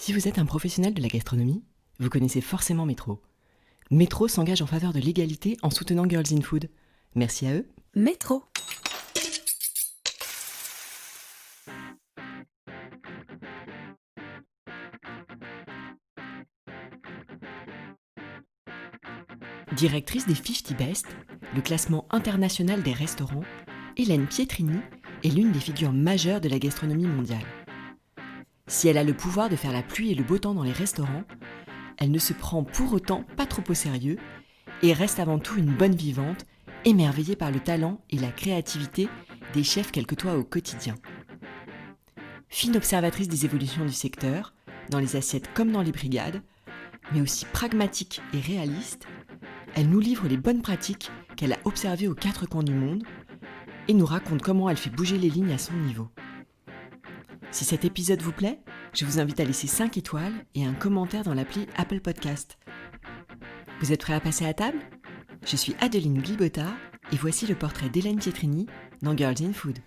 Si vous êtes un professionnel de la gastronomie, vous connaissez forcément Métro. Métro s'engage en faveur de l'égalité en soutenant Girls in Food. Merci à eux. Métro. Directrice des 50 Best, le classement international des restaurants, Hélène Pietrini est l'une des figures majeures de la gastronomie mondiale. Si elle a le pouvoir de faire la pluie et le beau temps dans les restaurants, elle ne se prend pour autant pas trop au sérieux et reste avant tout une bonne vivante, émerveillée par le talent et la créativité des chefs qu'elle côtoie au quotidien. Fine observatrice des évolutions du secteur, dans les assiettes comme dans les brigades, mais aussi pragmatique et réaliste, elle nous livre les bonnes pratiques qu'elle a observées aux 4 coins du monde et nous raconte comment elle fait bouger les lignes à son niveau. Si cet épisode vous plaît, je vous invite à laisser 5 étoiles et un commentaire dans l'appli Apple Podcast. Vous êtes prêts à passer à table ? Je suis Adeline Glibota et voici le portrait d'Hélène Pietrini dans Girls in Food.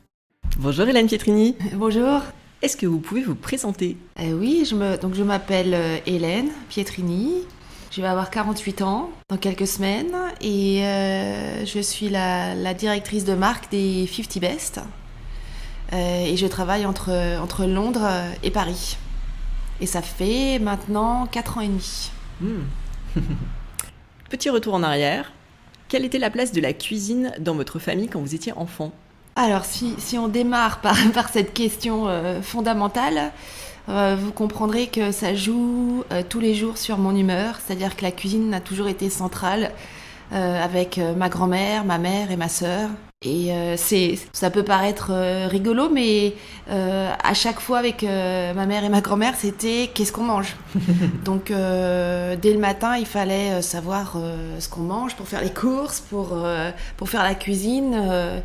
Bonjour Hélène Pietrini. Bonjour. Est-ce que vous pouvez vous présenter ? Oui, je m'appelle Hélène Pietrini. Je vais avoir 48 ans dans quelques semaines et je suis la directrice de marque des 50 Best. Et je travaille entre Londres et Paris. Et ça fait maintenant 4 ans et demi. Petit retour en arrière. Quelle était la place de la cuisine dans votre famille quand vous étiez enfant ? Alors, si on démarre par cette question fondamentale, vous comprendrez que ça joue tous les jours sur mon humeur. C'est-à-dire que la cuisine a toujours été centrale avec ma grand-mère, ma mère et ma sœur. Et ça peut paraître rigolo, mais à chaque fois avec ma mère et ma grand-mère, c'était qu'est-ce qu'on mange. Donc dès le matin, il fallait savoir ce qu'on mange pour faire les courses, pour faire la cuisine.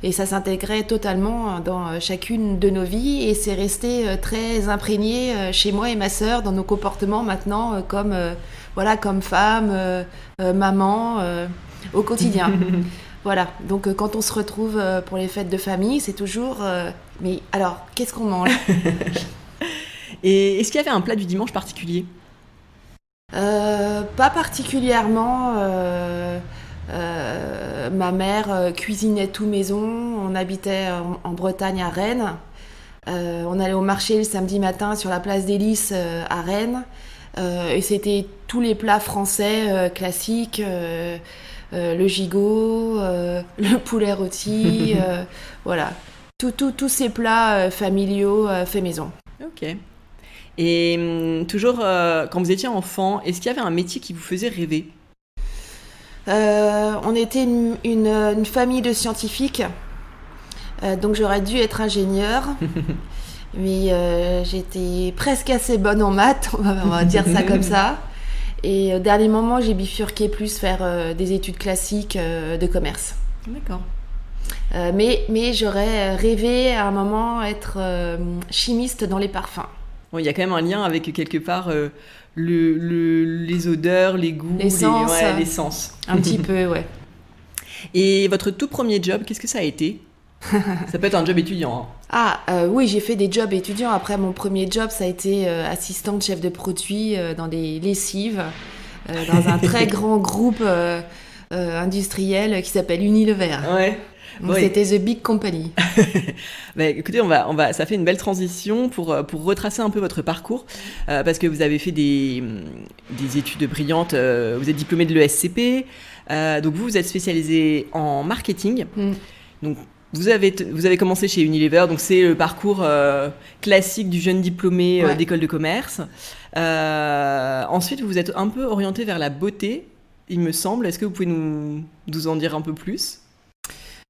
Et ça s'intégrait totalement dans chacune de nos vies. Et c'est resté très imprégné chez moi et ma sœur dans nos comportements maintenant comme femme, maman, au quotidien. Voilà, donc quand on se retrouve pour les fêtes de famille, c'est toujours mais alors, qu'est-ce qu'on mange ? Et est-ce qu'il y avait un plat du dimanche particulier ? Pas particulièrement. Ma mère cuisinait tout maison. On habitait en Bretagne, à Rennes. On allait au marché le samedi matin sur la place des Lys à Rennes. Et c'était tous les plats français classiques. Le gigot, le poulet rôti, voilà. Tous ces plats familiaux faits maison. Ok. Et toujours, quand vous étiez enfant, est-ce qu'il y avait un métier qui vous faisait rêver ? On était une famille de scientifiques, donc j'aurais dû être ingénieure, mais j'étais presque assez bonne en maths, on va dire ça comme ça. Et au dernier moment, j'ai bifurqué plus vers des études classiques de commerce. D'accord. Mais j'aurais rêvé à un moment être chimiste dans les parfums. Bon, il y a quand même un lien avec quelque part les odeurs, les goûts, l'essence. L'essence. Un petit peu, ouais. Et votre tout premier job, qu'est-ce que ça a été ? Ça peut être un job étudiant. Oui, j'ai fait des jobs étudiants. Après, mon premier job, ça a été assistante chef de produit dans des lessives, dans un très grand groupe industriel qui s'appelle Unilever. Ouais. Donc, c'était The Big Company. Écoutez, ça fait une belle transition pour retracer un peu votre parcours, parce que vous avez fait des études brillantes. Vous êtes diplômé de l'ESCP, donc vous êtes spécialisé en marketing. Donc vous avez commencé chez Unilever, donc c'est le parcours classique du jeune diplômé d'école de commerce. Ensuite, vous vous êtes un peu orienté vers la beauté, il me semble. Est-ce que vous pouvez nous en dire un peu plus ?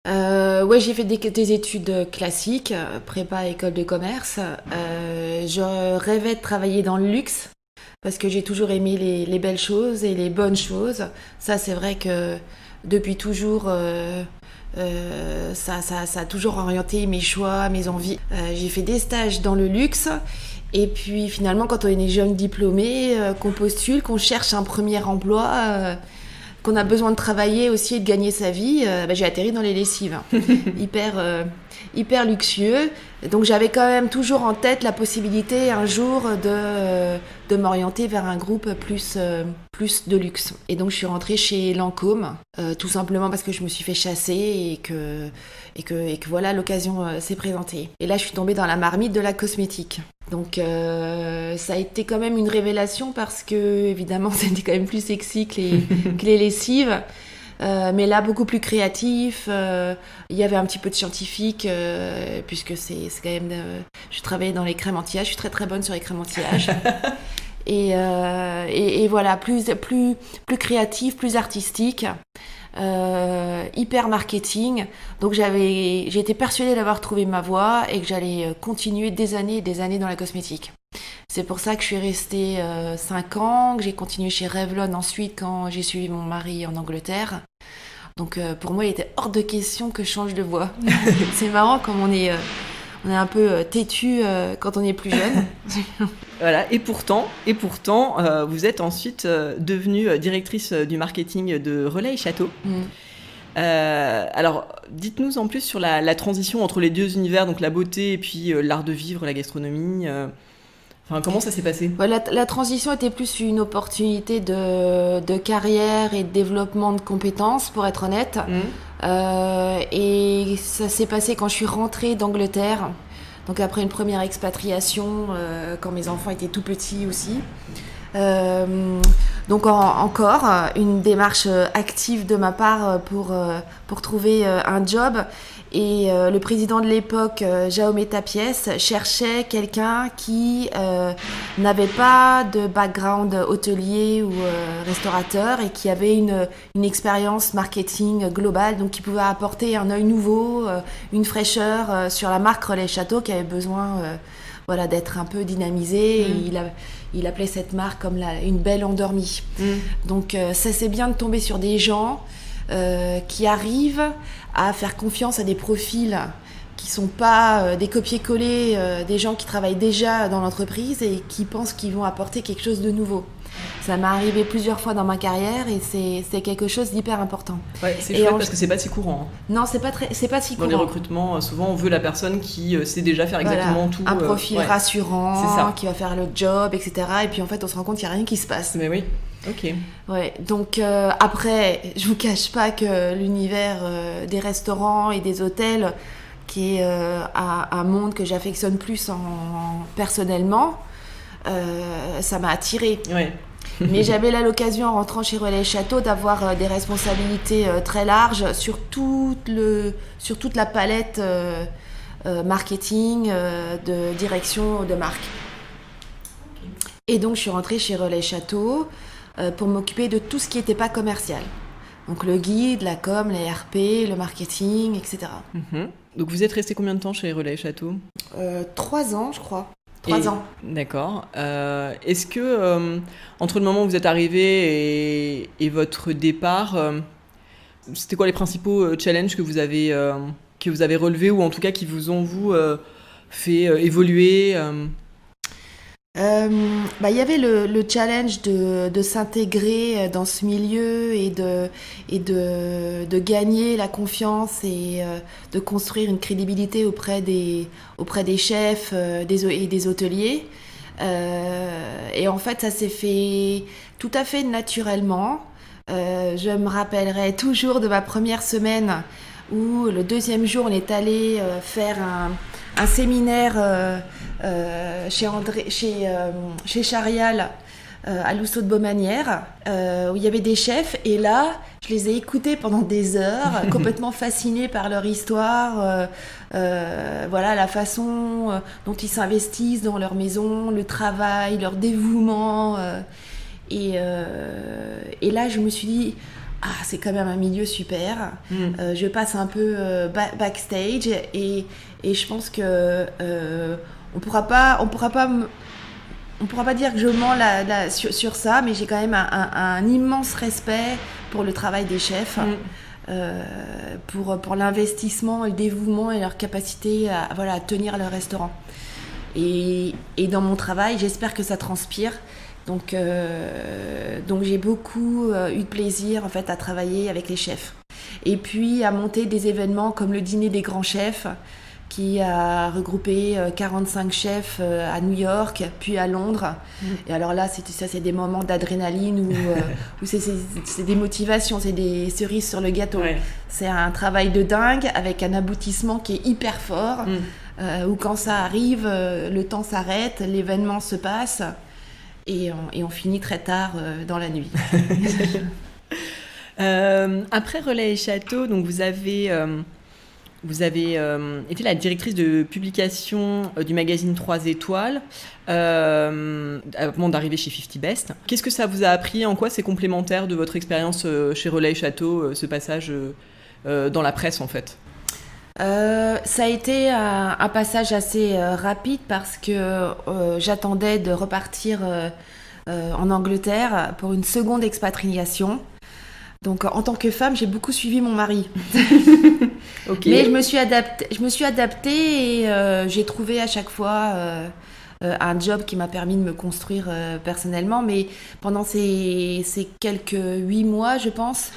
J'ai fait des études classiques, prépa, école de commerce. Je rêvais de travailler dans le luxe parce que j'ai toujours aimé les belles choses et les bonnes choses. Ça, c'est vrai que depuis toujours, ça a toujours orienté mes choix, mes envies. J'ai fait des stages dans le luxe. Et puis finalement, quand on est jeune diplômé, qu'on postule, qu'on cherche un premier emploi, qu'on a besoin de travailler aussi et de gagner sa vie, j'ai atterri dans les lessives. hyper luxueux. Donc j'avais quand même toujours en tête la possibilité un jour de m'orienter vers un groupe plus de luxe. Et donc je suis rentrée chez Lancôme, tout simplement parce que je me suis fait chasser et que voilà, l'occasion s'est présentée. Et là je suis tombée dans la marmite de la cosmétique. Donc ça a été quand même une révélation parce que évidemment c'était quand même plus sexy que les lessives. Mais là beaucoup plus créatif. Il y avait un petit peu de scientifique puisque c'est quand même. Je travaillais dans les crèmes anti-âge. Je suis très très bonne sur les crèmes anti-âge. et voilà, plus créatif, plus artistique, hyper marketing. Donc j'étais persuadée d'avoir trouvé ma voie et que j'allais continuer des années et des années dans la cosmétique. C'est pour ça que je suis restée 5 ans, que j'ai continué chez Revlon ensuite quand j'ai suivi mon mari en Angleterre. Donc pour moi, il était hors de question que je change de voie. C'est marrant comme on est un peu têtu quand on est plus jeune. Voilà, et pourtant, vous êtes ensuite devenue directrice du marketing de Relais et Château. Alors, dites-nous en plus sur la transition entre les deux univers, donc la beauté et puis l'art de vivre, la gastronomie. Comment ça s'est passé ? La transition était plus une opportunité de carrière et de développement de compétences, pour être honnête. Et ça s'est passé quand je suis rentrée d'Angleterre. Donc après une première expatriation, quand mes enfants étaient tout petits aussi. Donc encore une démarche active de ma part pour trouver un job. Et le président de l'époque, Jaume Tapiès, cherchait quelqu'un qui n'avait pas de background hôtelier ou restaurateur et qui avait une expérience marketing globale, donc qui pouvait apporter un œil nouveau, une fraîcheur sur la marque Relais Château qui avait besoin d'être un peu dynamisée. Et il appelait cette marque comme une belle endormie. Donc ça c'est bien de tomber sur des gens qui arrivent à faire confiance à des profils qui ne sont pas des copier-coller, des gens qui travaillent déjà dans l'entreprise et qui pensent qu'ils vont apporter quelque chose de nouveau. Ça m'est arrivé plusieurs fois dans ma carrière et c'est quelque chose d'hyper important. Ouais, c'est chouette parce que c'est pas si courant. Non, c'est pas si courant. Dans les recrutements, souvent on veut la personne qui sait déjà faire exactement tout. Un profil rassurant, qui va faire le job, etc. Et puis en fait, on se rend compte qu'il n'y a rien qui se passe. Mais oui. Ok. Ouais, donc après, je vous cache pas que l'univers des restaurants et des hôtels, qui est un monde que j'affectionne plus personnellement, ça m'a attirée. Ouais. Mais j'avais là l'occasion, en rentrant chez Relais Château, d'avoir des responsabilités très larges sur toute la palette marketing, de direction de marque. Et donc, je suis rentrée chez Relais Château pour m'occuper de tout ce qui n'était pas commercial. Donc le guide, la com, les RP, le marketing, etc. Donc vous êtes resté combien de temps chez Relais Château ? 3 ans, je crois. 3 ans. D'accord. Est-ce que, entre le moment où vous êtes arrivé et votre départ, c'était quoi les principaux challenges que vous avez relevés ou en tout cas qui vous ont, fait évoluer Il y avait le challenge de s'intégrer dans ce milieu et de gagner la confiance et de construire une crédibilité auprès des chefs et des hôteliers. Et en fait, ça s'est fait tout à fait naturellement. Je me rappellerai toujours de ma première semaine où le 2e jour, on est allé faire un séminaire chez Charial à Lousseau de Beaumanière où il y avait des chefs et là je les ai écoutés pendant des heures complètement fascinée par leur histoire, la façon dont ils s'investissent dans leur maison, le travail, leur dévouement et là je me suis dit c'est quand même un milieu super. Je passe un peu backstage et je pense que on pourra pas dire que je mens sur ça, mais j'ai quand même un immense respect pour le travail des chefs, pour l'investissement, le dévouement et leur capacité à tenir leur restaurant. Et dans mon travail, j'espère que ça transpire. Donc j'ai beaucoup eu de plaisir en fait à travailler avec les chefs. Et puis à monter des événements comme le dîner des grands chefs, qui a regroupé 45 chefs à New York, puis à Londres. Et alors là, c'est des moments d'adrénaline où c'est des motivations, c'est des cerises sur le gâteau. Ouais. C'est un travail de dingue avec un aboutissement qui est hyper fort, où quand ça arrive, le temps s'arrête, l'événement se passe et on finit très tard dans la nuit. Après Relais et Château, donc vous avez été la directrice de publication du magazine 3 étoiles avant d'arriver chez 50 Best. Qu'est-ce que ça vous a appris ? En quoi c'est complémentaire de votre expérience chez Relais et Château, ce passage dans la presse en fait ? Ça a été un passage assez rapide parce que j'attendais de repartir en Angleterre pour une seconde expatriation. Donc, en tant que femme, j'ai beaucoup suivi mon mari. Okay. Mais je me suis adaptée et j'ai trouvé à chaque fois un job qui m'a permis de me construire personnellement. Mais pendant ces quelques 8 mois, je pense,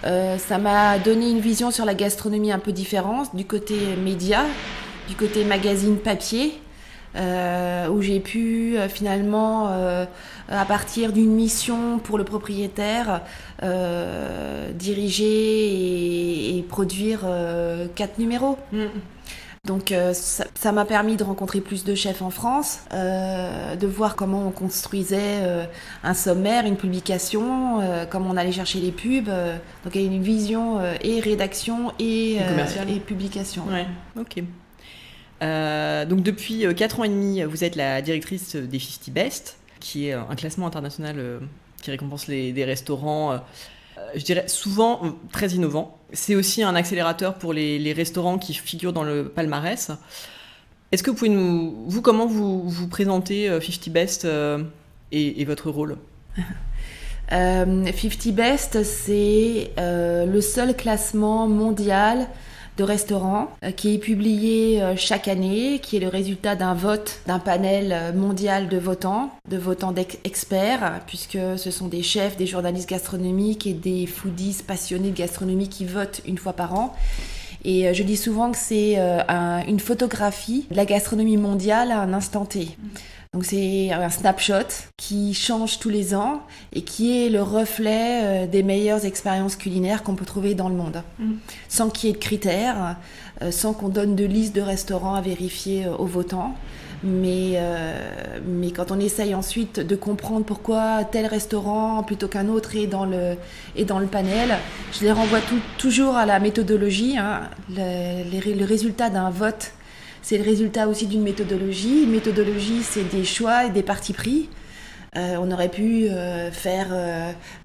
ça m'a donné une vision sur la gastronomie un peu différente, du côté média, du côté magazine papier. Où j'ai pu finalement, à partir d'une mission pour le propriétaire, diriger et produire 4 numéros. Donc ça m'a permis de rencontrer plus de chefs en France, de voir comment on construisait un sommaire, une publication, comment on allait chercher les pubs. Donc il y a une vision et rédaction et publication. Ouais, ok. Donc depuis 4 ans et demi, vous êtes la directrice des 50 Best, qui est un classement international qui récompense des restaurants, je dirais souvent très innovants. C'est aussi un accélérateur pour les restaurants qui figurent dans le palmarès. Est-ce que vous pouvez comment vous présentez 50 Best et votre rôle ? 50 Best, c'est le seul classement mondial de restaurants qui est publié chaque année, qui est le résultat d'un vote d'un panel mondial de votants experts, puisque ce sont des chefs, des journalistes gastronomiques et des foodies passionnés de gastronomie qui votent une fois par an. Et je dis souvent que c'est une photographie de la gastronomie mondiale à un instant T. Donc c'est un snapshot qui change tous les ans et qui est le reflet des meilleures expériences culinaires qu'on peut trouver dans le monde. Sans qu'il y ait de critères, sans qu'on donne de liste de restaurants à vérifier aux votants. Mais quand on essaye ensuite de comprendre pourquoi tel restaurant plutôt qu'un autre est dans le panel, je les renvoie toujours à la méthodologie. Le résultat d'un vote, c'est le résultat aussi d'une méthodologie. Une méthodologie, c'est des choix et des partis pris. On aurait pu faire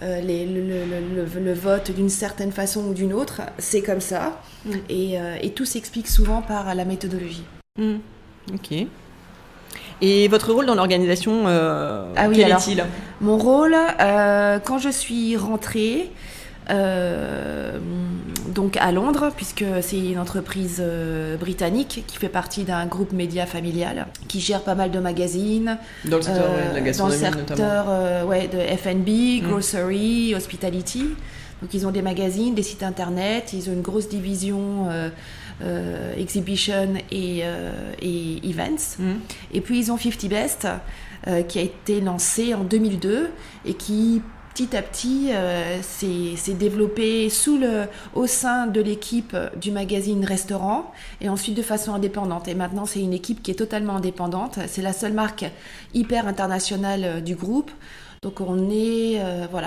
le vote d'une certaine façon ou d'une autre. C'est comme ça. Et tout s'explique souvent par la méthodologie. Ok. Et votre rôle dans l'organisation, quel est-il ? Mon rôle, quand je suis rentrée, donc à Londres, puisque c'est une entreprise britannique qui fait partie d'un groupe média familial qui gère pas mal de magazines dans le secteur de la gastronomie, dans le secteur de F&B, grocery, hospitality. Donc ils ont des magazines, des sites internet, ils ont une grosse division exhibition et events. Et puis ils ont 50 Best qui a été lancé en 2002 et qui petit à petit s'est développé au sein de l'équipe du magazine Restaurant et ensuite de façon indépendante. Et maintenant c'est une équipe qui est totalement indépendante. C'est la seule marque hyper internationale du groupe. Donc on est,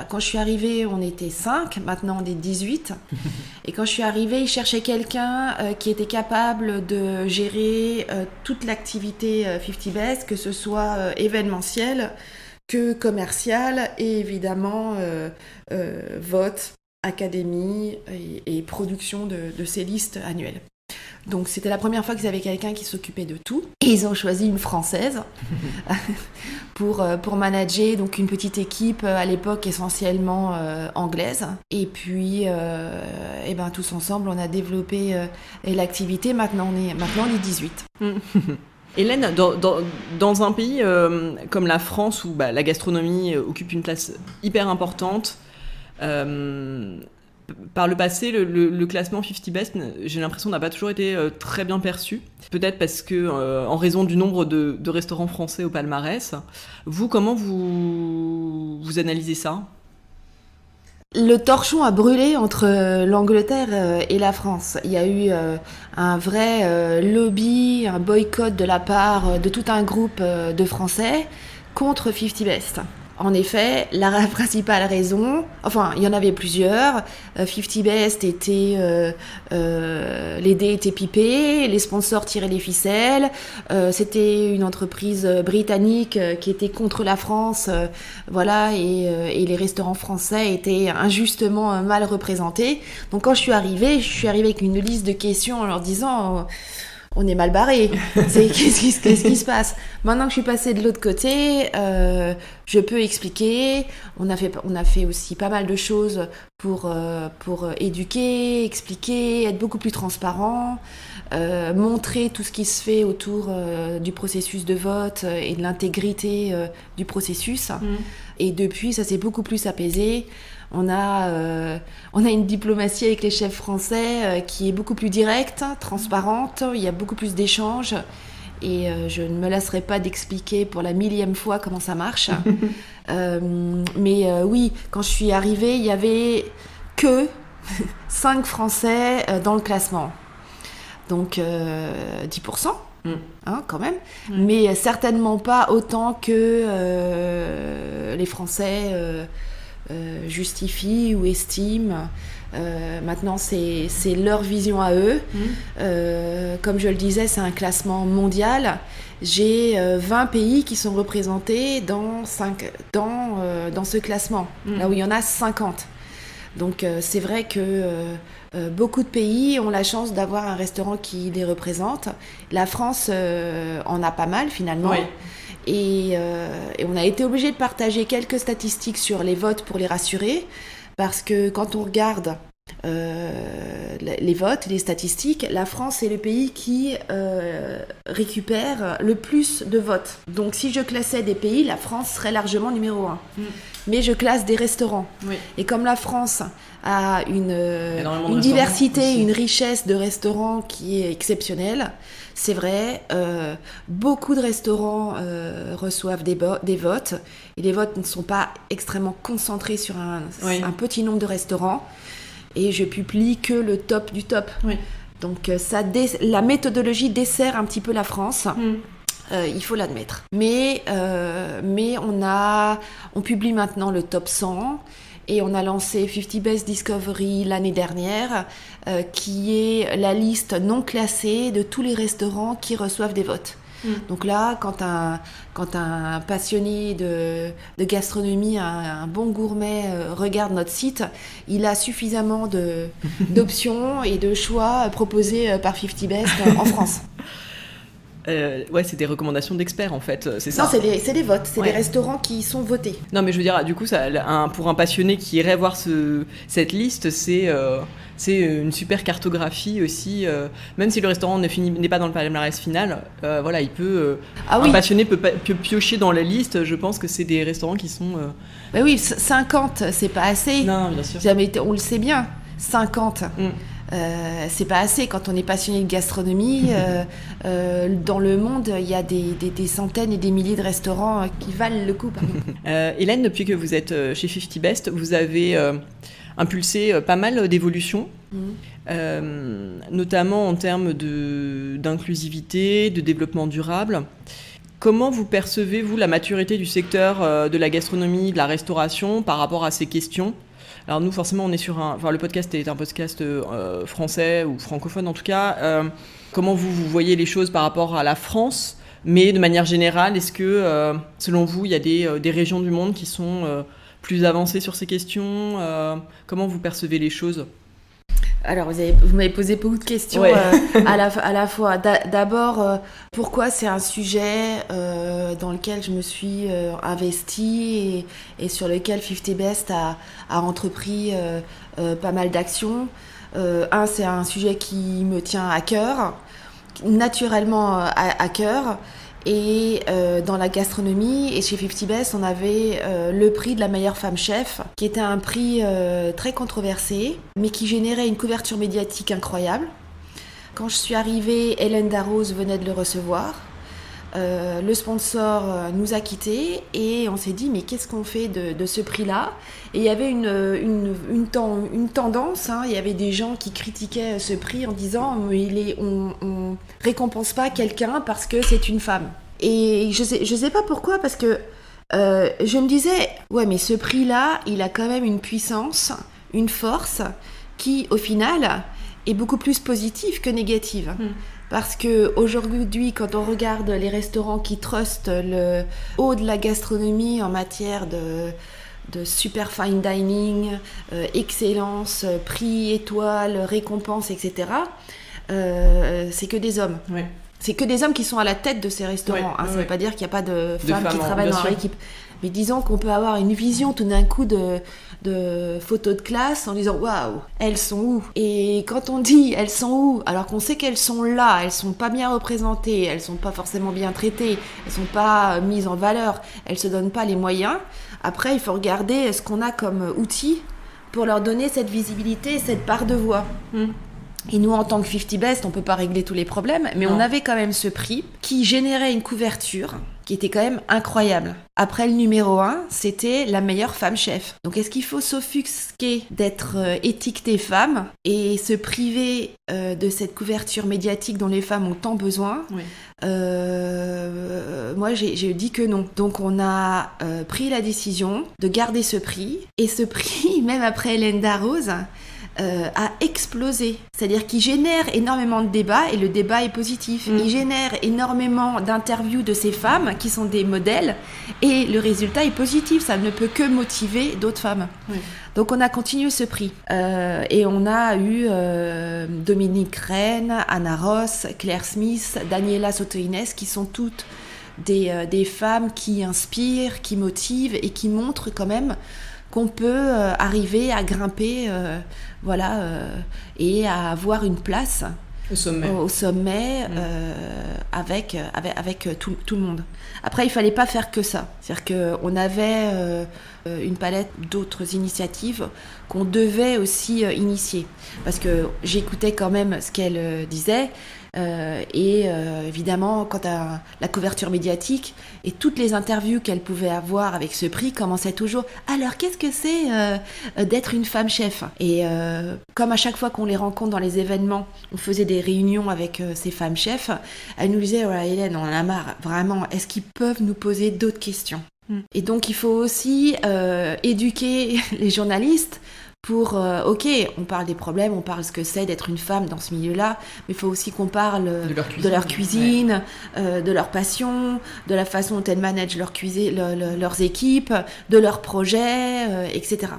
quand je suis arrivée, on était 5, maintenant on est 18. Et quand je suis arrivée, ils cherchaient quelqu'un qui était capable de gérer toute l'activité 50 Best, que ce soit événementiel, que commercial et évidemment vote, académie et production de ces listes annuelles. Donc c'était la première fois qu'ils avaient quelqu'un qui s'occupait de tout. Et ils ont choisi une Française pour manager donc une petite équipe à l'époque essentiellement anglaise. Et puis tous ensemble on a développé l'activité. Maintenant on est 18. Hélène, dans un pays comme la France où la gastronomie occupe une place hyper importante, par le passé, le classement 50 Best, j'ai l'impression, n'a pas toujours été très bien perçu. Peut-être parce que, en raison du nombre de restaurants français au palmarès. Vous, comment vous analysez ça ? Le torchon a brûlé entre l'Angleterre et la France. Il y a eu un vrai lobby, un boycott de la part de tout un groupe de Français contre 50 Best. En effet, la principale raison, enfin, il y en avait plusieurs. 50 Best était, les dés étaient pipés, les sponsors tiraient les ficelles. C'était une entreprise britannique qui était contre la France, voilà, et les restaurants français étaient injustement mal représentés. Donc, quand je suis arrivée avec une liste de questions en leur disant. On est mal barré. Qu'est-ce qui se passe ? Maintenant que je suis passée de l'autre côté, je peux expliquer. On a fait aussi pas mal de choses pour éduquer, expliquer, être beaucoup plus transparent, montrer tout ce qui se fait autour du processus de vote et de l'intégrité du processus. Et depuis, ça s'est beaucoup plus apaisé. On a une diplomatie avec les chefs français qui est beaucoup plus directe, transparente. Il y a beaucoup plus d'échanges. Et je ne me lasserai pas d'expliquer pour la 1000e fois comment ça marche. Mais oui, quand je suis arrivée, il n'y avait que 5 Français dans le classement. Donc 10%. Hein, quand même, mais certainement pas autant que les Français justifient ou estiment. Maintenant, c'est leur vision à eux. Comme je le disais, c'est un classement mondial. J'ai 20 pays qui sont représentés dans ce classement, là où il y en a 50. Donc c'est vrai que beaucoup de pays ont la chance d'avoir un restaurant qui les représente. La France en a pas mal finalement. Oui. Et on a été obligé de partager quelques statistiques sur les votes pour les rassurer, parce que quand on regarde les votes, les statistiques, la France est le pays qui récupère le plus de votes. Donc si je classais des pays, la France serait largement numéro 1. Mais je classe des restaurants. Oui. Et comme la France a une diversité, aussi. Une richesse de restaurants qui est exceptionnelle, c'est vrai, beaucoup de restaurants reçoivent des votes, et les votes ne sont pas extrêmement concentrés sur un petit nombre de restaurants, et je publie que le top du top. Oui. Donc la méthodologie dessert un petit peu la France. Il faut l'admettre. Mais on publie maintenant le top 100 et on a lancé 50 Best Discovery l'année dernière, qui est la liste non classée de tous les restaurants qui reçoivent des votes. Donc là, quand un passionné de gastronomie, un bon gourmet regarde notre site, il a suffisamment d'options et de choix proposés par 50 Best en France. C'est des recommandations d'experts en fait, c'est ça. Non, c'est des votes, c'est des restaurants qui sont votés. Non, mais je veux dire, du coup, pour un passionné qui irait voir cette liste, c'est une super cartographie aussi. Même si le restaurant n'est pas dans le palmarès final, il peut. Un passionné peut piocher dans la liste. Je pense que c'est des restaurants qui sont. Bah oui, 50, c'est pas assez. Non, bien sûr. On le sait bien, 50. C'est pas assez quand on est passionné de gastronomie. Dans le monde, il y a des centaines et des milliers de restaurants qui valent le coup. Hélène, depuis que vous êtes chez 50 Best, vous avez impulsé pas mal d'évolutions, notamment en termes d'inclusivité, de développement durable. Comment vous percevez, vous, la maturité du secteur de la gastronomie, de la restauration par rapport à ces questions ? Alors nous, forcément, on est le podcast est un podcast français ou francophone en tout cas. Comment vous voyez les choses par rapport à la France ? Mais de manière générale, est-ce que, selon vous, il y a des régions du monde qui sont plus avancées sur ces questions ? Comment vous percevez les choses ? Alors, vous m'avez posé beaucoup de questions à la fois. D'abord, pourquoi c'est un sujet dans lequel je me suis investie et sur lequel 50 Best a entrepris pas mal d'actions. C'est un sujet qui me tient à cœur, naturellement à cœur. Et dans la gastronomie et chez 50 Best, on avait le prix de la meilleure femme chef, qui était un prix très controversé, mais qui générait une couverture médiatique incroyable. Quand je suis arrivée, Hélène Darroze venait de le recevoir. Le sponsor nous a quittés et on s'est dit mais qu'est-ce qu'on fait de ce prix-là? Et il y avait une tendance, il y avait des gens qui critiquaient ce prix en disant on récompense pas quelqu'un parce que c'est une femme. Et je sais pas pourquoi, parce que je me disais ouais mais ce prix-là il a quand même une puissance, une force qui au final est beaucoup plus positive que négative. Parce qu'aujourd'hui, quand on regarde les restaurants qui trustent le haut de la gastronomie en matière de super fine dining, excellence, prix, étoiles, récompenses, etc., c'est que des hommes. Ouais. C'est que des hommes qui sont à la tête de ces restaurants. Ça ne veut pas dire qu'il n'y a pas de femmes qui travaillent dans leur équipe. Mais disons qu'on peut avoir une vision tout d'un coup de photos de classe en disant waouh, elles sont où? Et quand on dit elles sont où, alors qu'on sait qu'elles sont là, elles sont pas bien représentées, elles sont pas forcément bien traitées, elles sont pas mises en valeur, elles se donnent pas les moyens. Après, il faut regarder ce qu'on a comme outil pour leur donner cette visibilité, cette part de voix. Et nous, en tant que 50 Best, on peut pas régler tous les problèmes, mais on avait quand même ce prix qui générait une couverture qui était quand même incroyable. Après le numéro 1, c'était la meilleure femme chef. Donc est-ce qu'il faut s'offusquer d'être étiquetée femme et se priver de cette couverture médiatique dont les femmes ont tant besoin? Moi, j'ai dit que non. Donc on a pris la décision de garder ce prix. Et ce prix, même après Hélène Darroze, a explosé. C'est-à-dire qu'il génère énormément de débats et le débat est positif. Il génère énormément d'interviews de ces femmes qui sont des modèles et le résultat est positif. Ça ne peut que motiver d'autres femmes. Donc on a continué ce prix. Et on a eu Dominique Rennes, Anna Ross, Claire Smith, Daniela Soto-Innes qui sont toutes des femmes qui inspirent, qui motivent et qui montrent quand même qu'on peut arriver à grimper et à avoir une place au sommet avec tout le monde. Après, il fallait pas faire que ça. C'est-à-dire qu'on avait une palette d'autres initiatives qu'on devait aussi initier. Parce que j'écoutais quand même ce qu'elle disait. Évidemment, quant à la couverture médiatique et toutes les interviews qu'elle pouvait avoir avec ce prix commençaient toujours alors qu'est-ce que c'est d'être une femme chef? Et comme à chaque fois qu'on les rencontre dans les événements, on faisait des réunions avec ces femmes chefs, elle nous disait voilà Hélène, on en a marre, vraiment, est-ce qu'ils peuvent nous poser d'autres questions? Et donc il faut aussi éduquer les journalistes pour, on parle des problèmes, on parle ce que c'est d'être une femme dans ce milieu-là, mais il faut aussi qu'on parle de leur cuisine, de leur passion, de la façon dont elles managent leurs équipes, de leurs projets, etc.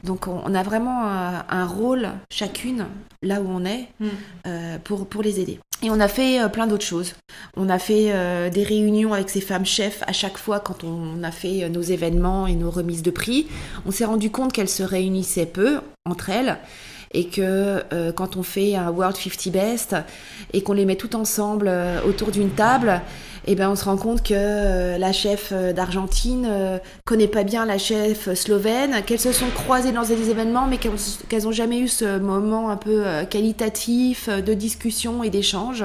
Donc on a vraiment un rôle chacune, là où on est, pour les aider. Et on a fait plein d'autres choses. On a fait des réunions avec ces femmes chefs à chaque fois quand on a fait nos événements et nos remises de prix. On s'est rendu compte qu'elles se réunissaient peu entre elles et que quand on fait un World 50 Best et qu'on les met toutes ensemble autour d'une table, on se rend compte que la chef d'Argentine connaît pas bien la chef slovène, qu'elles se sont croisées dans des événements mais qu'elles n'ont jamais eu ce moment un peu qualitatif de discussion et d'échange.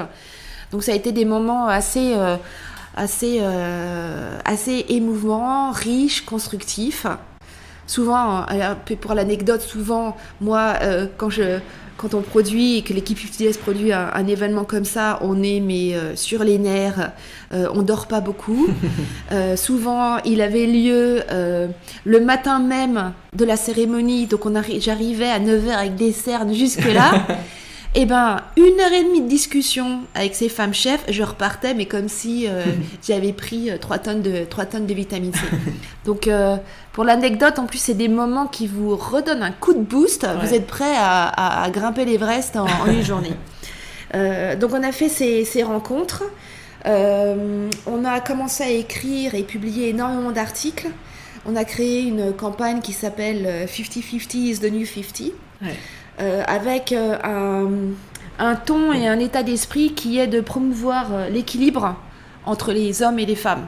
Donc ça a été des moments assez émouvants, riches, constructifs. Souvent, pour l'anecdote, moi, quand on produit et que l'équipe 50 produit un événement comme ça, on est sur les nerfs, on dort pas beaucoup. Souvent, il avait lieu le matin même de la cérémonie, donc j'arrivais à 9h avec des cernes jusque-là. 1h30 de discussion avec ces femmes chefs, je repartais, mais comme si j'avais pris 3 tonnes de vitamine C. Donc, pour l'anecdote, en plus, c'est des moments qui vous redonnent un coup de boost. Ouais. Vous êtes prêts à grimper l'Everest en une journée. Donc, on a fait ces rencontres. On a commencé à écrire et publier énormément d'articles. On a créé une campagne qui s'appelle 50-50 is the new 50. Ouais. Avec un ton et un état d'esprit qui est de promouvoir l'équilibre entre les hommes et les femmes.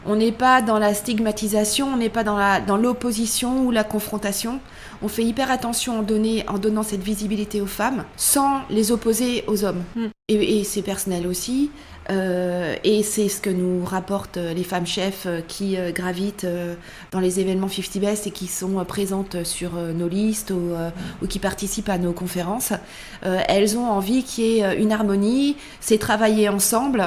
On n'est pas dans la stigmatisation, on n'est pas dans l'opposition ou la confrontation. On fait hyper attention en donnant cette visibilité aux femmes sans les opposer aux hommes. Et c'est personnel aussi. Et c'est ce que nous rapportent les femmes chefs qui gravitent dans les événements 50 Best et qui sont présentes sur nos listes ou qui participent à nos conférences. Elles ont envie qu'il y ait une harmonie, c'est travailler ensemble,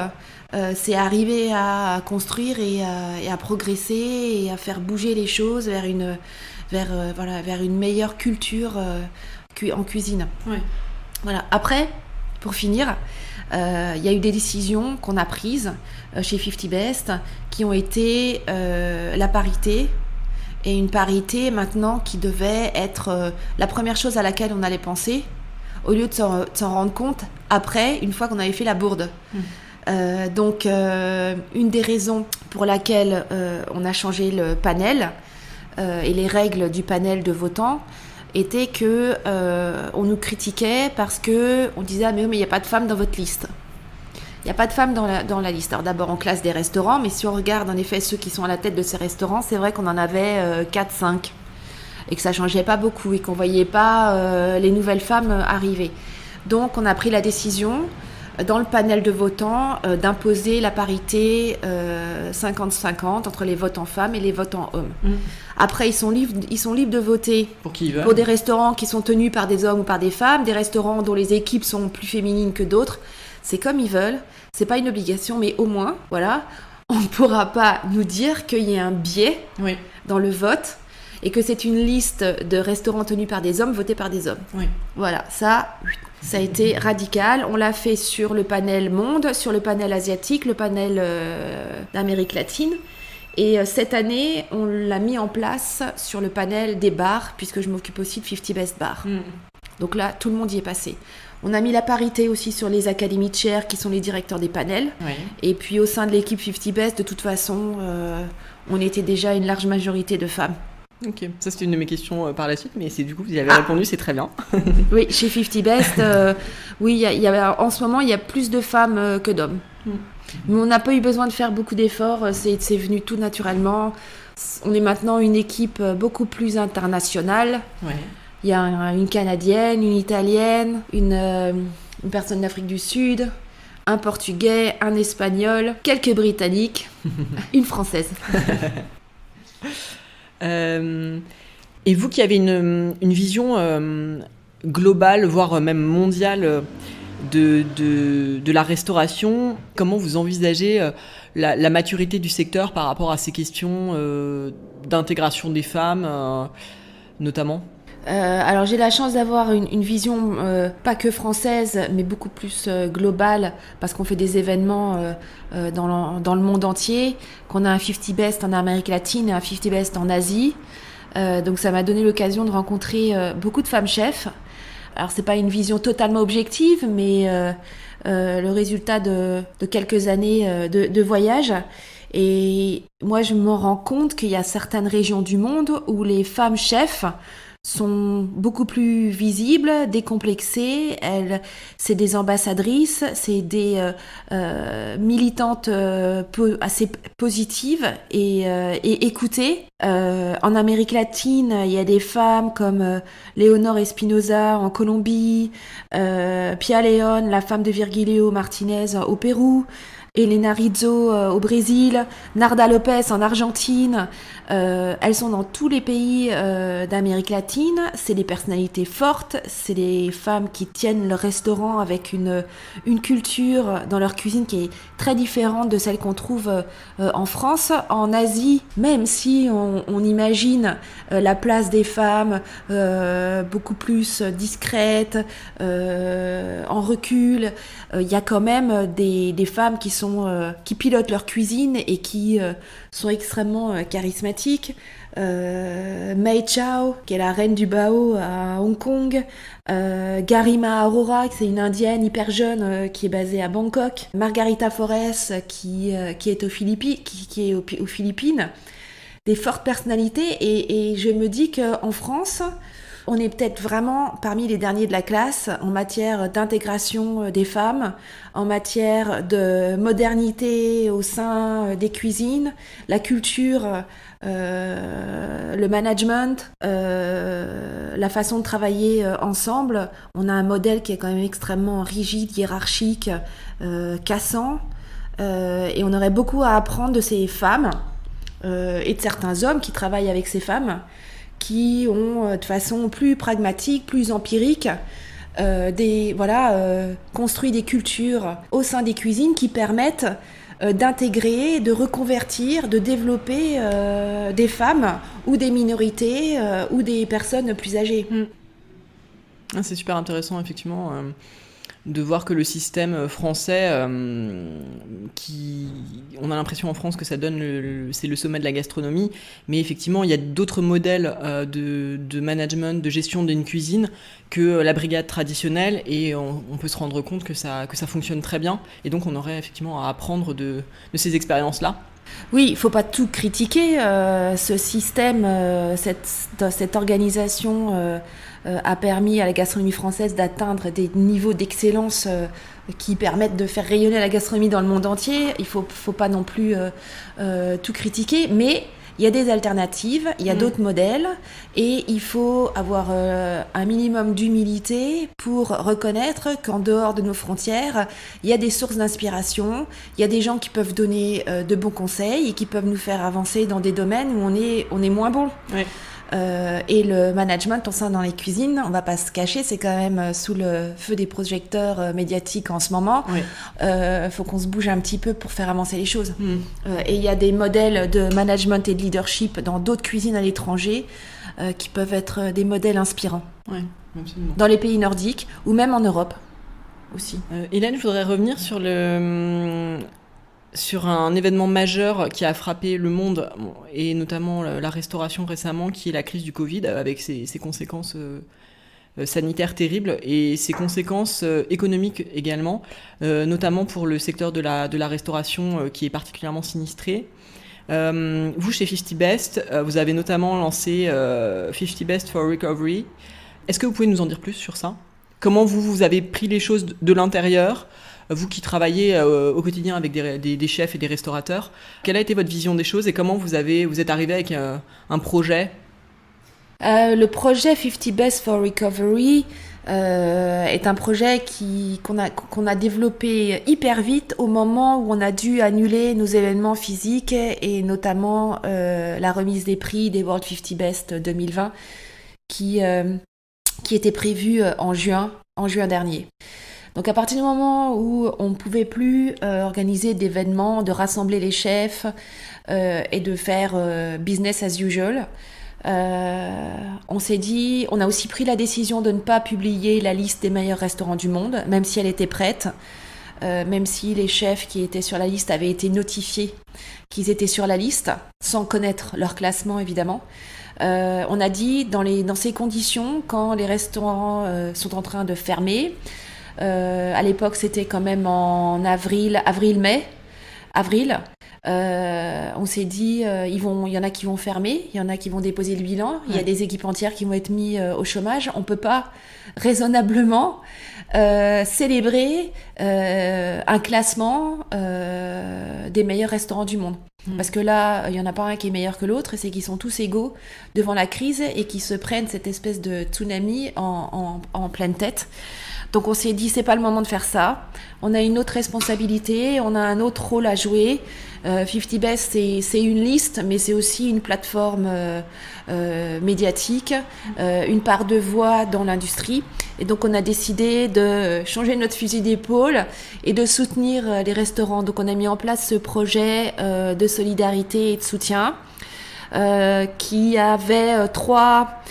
c'est arriver à construire et à progresser et à faire bouger les choses vers une meilleure culture en cuisine. Ouais. Voilà. Après, pour finir, il y a eu des décisions qu'on a prises chez 50 Best qui ont été la parité, et une parité maintenant qui devait être la première chose à laquelle on allait penser au lieu de s'en rendre compte après, une fois qu'on avait fait la bourde. Donc une des raisons pour laquelle on a changé le panel et les règles du panel de votants était que on nous critiquait parce que on disait mais il n'y a pas de femmes dans votre liste. Il n'y a pas de femmes dans la liste. Alors d'abord on classe des restaurants, mais si on regarde en effet ceux qui sont à la tête de ces restaurants, c'est vrai qu'on en avait 4-5 et que ça changeait pas beaucoup et qu'on voyait pas les nouvelles femmes arriver. Donc on a pris la décision dans le panel de votants d'imposer la parité 50-50 entre les votants femmes et les votants hommes. Après, ils sont libres de voter pour des restaurants qui sont tenus par des hommes ou par des femmes, des restaurants dont les équipes sont plus féminines que d'autres. C'est comme ils veulent, c'est pas une obligation, mais au moins, voilà, on ne pourra pas nous dire qu'il y a un biais dans le vote et que c'est une liste de restaurants tenus par des hommes votés par des hommes. Voilà, ça a été radical. On l'a fait sur le panel monde, sur le panel asiatique, le panel d'Amérique latine. Et cette année, on l'a mis en place sur le panel des bars, puisque je m'occupe aussi de 50 Best Bars. Donc là, tout le monde y est passé. On a mis la parité aussi sur les académies de chair, qui sont les directeurs des panels. Et puis au sein de l'équipe 50 Best, de toute façon, on était déjà une large majorité de femmes. Ok, ça c'était une de mes questions par la suite, mais c'est du coup vous y avez répondu, c'est très bien. Oui, chez 50 Best, oui, en ce moment il y a plus de femmes que d'hommes. Mais on n'a pas eu besoin de faire beaucoup d'efforts, c'est venu tout naturellement. On est maintenant une équipe beaucoup plus internationale. Il y a une Canadienne, une Italienne, une personne d'Afrique du Sud, un Portugais, un Espagnol, quelques Britanniques, une Française. Et vous qui avez une vision globale, voire même mondiale de la restauration, comment vous envisagez la maturité du secteur par rapport à ces questions d'intégration des femmes, notamment ? Alors j'ai la chance d'avoir une vision pas que française mais beaucoup plus globale parce qu'on fait des événements dans le monde entier, qu'on a un 50 Best en Amérique latine et un 50 Best en Asie, donc ça m'a donné l'occasion de rencontrer beaucoup de femmes chefs. Alors c'est pas une vision totalement objective mais le résultat de quelques années de voyage. Et moi je me rends compte qu'il y a certaines régions du monde où les femmes chefs sont beaucoup plus visibles, décomplexées. C'est des ambassadrices, c'est des militantes assez positives et écoutées. En Amérique latine, il y a des femmes comme Leonor Espinosa en Colombie, Pia León, la femme de Virgilio Martinez au Pérou, Elena Rizzo au Brésil, Narda Lopez en Argentine. Elles sont dans tous les pays d'Amérique latine. C'est des personnalités fortes, c'est des femmes qui tiennent leur restaurant avec une culture dans leur cuisine qui est très différente de celle qu'on trouve en France. En Asie, même si on imagine la place des femmes beaucoup plus discrète, en recul, il y a quand même des femmes qui pilotent leur cuisine et qui sont extrêmement charismatiques. Mei Chao, qui est la reine du bao à Hong Kong, Garima Arora, qui c'est une indienne hyper jeune qui est basée à Bangkok, Margarita Forés, qui est aux Philippines, des fortes personnalités. Et je me dis qu'en France, On est peut-être vraiment parmi les derniers de la classe en matière d'intégration des femmes, en matière de modernité au sein des cuisines, la culture, le management, la façon de travailler ensemble. On a un modèle qui est quand même extrêmement rigide, hiérarchique, cassant, et on aurait beaucoup à apprendre de ces femmes et de certains hommes qui travaillent avec ces femmes, qui ont de façon plus pragmatique, plus empirique, construit des cultures au sein des cuisines qui permettent d'intégrer, de reconvertir, de développer des femmes ou des minorités ou des personnes plus âgées. C'est super intéressant, effectivement, de voir que le système français, on a l'impression en France que ça donne c'est le sommet de la gastronomie, mais effectivement il y a d'autres modèles de management, de gestion d'une cuisine que la brigade traditionnelle, et on peut se rendre compte que ça fonctionne très bien, et donc on aurait effectivement à apprendre de ces expériences-là. Oui, il ne faut pas tout critiquer. Ce système, cette organisation a permis à la gastronomie française d'atteindre des niveaux d'excellence qui permettent de faire rayonner la gastronomie dans le monde entier. Il ne faut pas non plus tout critiquer, mais il y a des alternatives, il y a d'autres modèles, et il faut avoir un minimum d'humilité pour reconnaître qu'en dehors de nos frontières, il y a des sources d'inspiration, il y a des gens qui peuvent donner de bons conseils et qui peuvent nous faire avancer dans des domaines où on est moins bon. Oui. Et le management au sein dans les cuisines, on va pas se cacher, c'est quand même sous le feu des projecteurs médiatiques en ce moment. Oui. Faut qu'on se bouge un petit peu pour faire avancer les choses. Et il y a des modèles de management et de leadership dans d'autres cuisines à l'étranger qui peuvent être des modèles inspirants. Oui, absolument. Dans les pays nordiques ou même en Europe aussi. Hélène, je voudrais revenir sur un événement majeur qui a frappé le monde, et notamment la restauration récemment, qui est la crise du Covid, avec ses conséquences sanitaires terribles, et ses conséquences économiques également, notamment pour le secteur de la restauration qui est particulièrement sinistré. Vous, chez 50 Best, vous avez notamment lancé 50 Best for Recovery. Est-ce que vous pouvez nous en dire plus sur ça ? Comment vous avez pris les choses de l'intérieur ? Vous qui travaillez au quotidien avec des chefs et des restaurateurs, quelle a été votre vision des choses et comment vous êtes arrivé avec un projet ? Le projet 50 Best for Recovery est un projet qu'on a développé hyper vite au moment où on a dû annuler nos événements physiques, et notamment la remise des prix des World 50 Best 2020 qui était prévue en juin dernier. Donc à partir du moment où on ne pouvait plus organiser d'événements, de rassembler les chefs et de faire business as usual, on s'est dit, on a aussi pris la décision de ne pas publier la liste des meilleurs restaurants du monde, même si elle était prête, même si les chefs qui étaient sur la liste avaient été notifiés qu'ils étaient sur la liste, sans connaître leur classement évidemment. On a dit, dans ces conditions, quand les restaurants sont en train de fermer, à l'époque, c'était quand même en avril-mai. On s'est dit, il y en a qui vont fermer, il y en a qui vont déposer le bilan, il y a des équipes entières qui vont être mises au chômage. On ne peut pas raisonnablement célébrer un classement des meilleurs restaurants du monde. Parce que là, il n'y en a pas un qui est meilleur que l'autre, et c'est qu'ils sont tous égaux devant la crise et qu'ils se prennent cette espèce de tsunami en pleine tête. Donc on s'est dit, c'est pas le moment de faire ça. On a une autre responsabilité, on a un autre rôle à jouer. 50 Best, c'est une liste, mais c'est aussi une plateforme médiatique, une part de voix dans l'industrie. Et donc on a décidé de changer notre fusil d'épaule et de soutenir les restaurants. Donc on a mis en place ce projet de solidarité et de soutien qui avait trois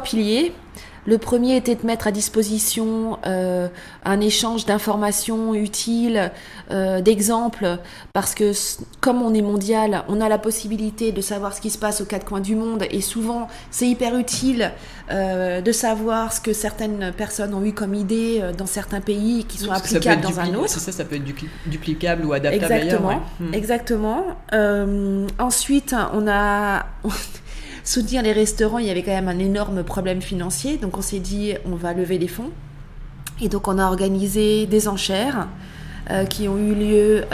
piliers. Le premier était de mettre à disposition un échange d'informations utiles, d'exemples, parce que comme on est mondial, on a la possibilité de savoir ce qui se passe aux quatre coins du monde, et souvent c'est hyper utile de savoir ce que certaines personnes ont eu comme idée dans certains pays qui sont applicables dans un autre. C'est ça peut être duplicable ou adaptable ailleurs. Exactement. Ensuite, soutenir les restaurants, il y avait quand même un énorme problème financier. Donc on s'est dit, on va lever des fonds. Et donc on a organisé des enchères qui ont eu lieu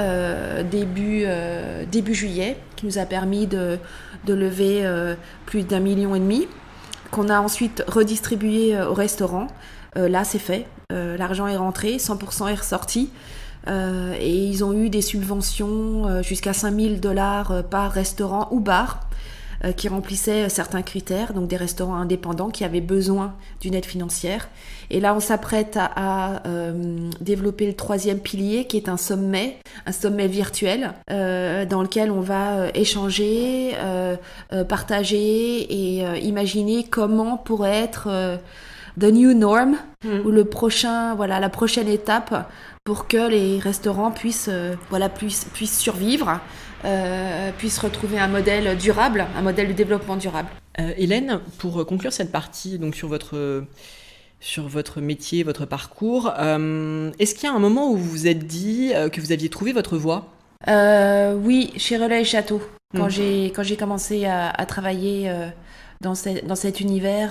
début juillet, qui nous a permis de lever plus d'1,5 million, qu'on a ensuite redistribué aux restaurants. Là, c'est fait. L'argent est rentré, 100% est ressorti. Et ils ont eu des subventions jusqu'à $5 000 par restaurant ou bar qui remplissaient certains critères, donc des restaurants indépendants qui avaient besoin d'une aide financière. Et là, on s'apprête à développer le 3e pilier, qui est un sommet virtuel, dans lequel on va échanger, partager et imaginer comment pourrait être the new norm, ou la prochaine étape pour que les restaurants puissent survivre, puissent retrouver un modèle durable, un modèle de développement durable. Hélène, pour conclure cette partie donc sur votre métier, votre parcours, est-ce qu'il y a un moment où vous vous êtes dit que vous aviez trouvé votre voie ? Oui, chez Relais et Château. Quand j'ai commencé à travailler dans cet univers,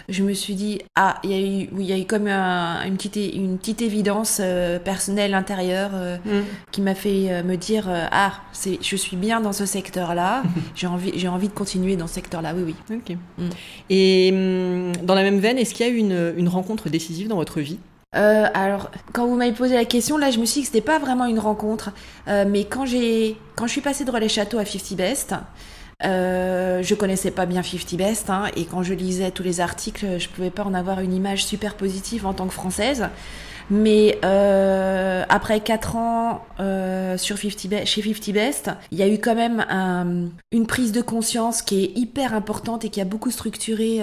je me suis dit il y a eu comme une petite évidence personnelle intérieure qui m'a fait me dire je suis bien dans ce secteur-là, j'ai envie de continuer dans ce secteur-là. Oui. Ok. Et dans la même veine, est-ce qu'il y a eu une rencontre décisive dans votre vie ? Alors, quand vous m'avez posé la question, là, je me suis dit que c'était pas vraiment une rencontre, mais quand je suis passée de Relais Château à 50 Best, je connaissais pas bien 50 Best, et quand je lisais tous les articles, je pouvais pas en avoir une image super positive en tant que Française. Mais après 4 ans chez 50 Best, il y a eu quand même une prise de conscience qui est hyper importante et qui a beaucoup structuré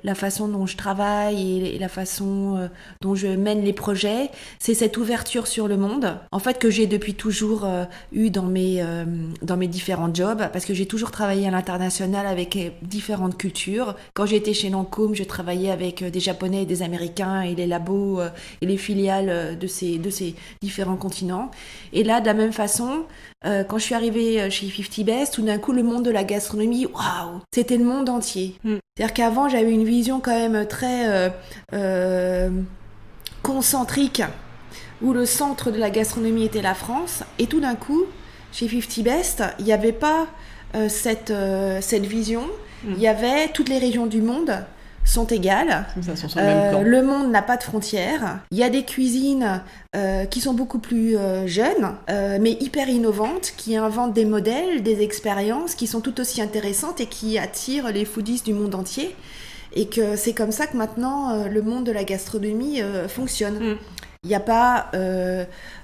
la façon dont je travaille et la façon dont je mène les projets. C'est cette ouverture sur le monde, en fait, que j'ai depuis toujours eu dans mes différents jobs, parce que j'ai toujours travaillé à l'international avec différentes cultures. Quand j'étais chez Lancôme, je travaillais avec des Japonais et des Américains et les labos et les filiales de ces différents continents. Et là, de la même façon, quand je suis arrivée chez 50 Best, tout d'un coup, le monde de la gastronomie, waouh, c'était le monde entier. C'est-à-dire qu'avant, j'avais une vision quand même très concentrique, où le centre de la gastronomie était la France. Et tout d'un coup, chez 50 Best, il n'y avait pas cette vision. Il y avait toutes les régions du monde sont égales. Ça sont sur le même plan. Le monde n'a pas de frontières. Il y a des cuisines qui sont beaucoup plus jeunes, mais hyper innovantes, qui inventent des modèles, des expériences qui sont tout aussi intéressantes et qui attirent les foodies du monde entier. Et que c'est comme ça que maintenant le monde de la gastronomie fonctionne. Il n'y a pas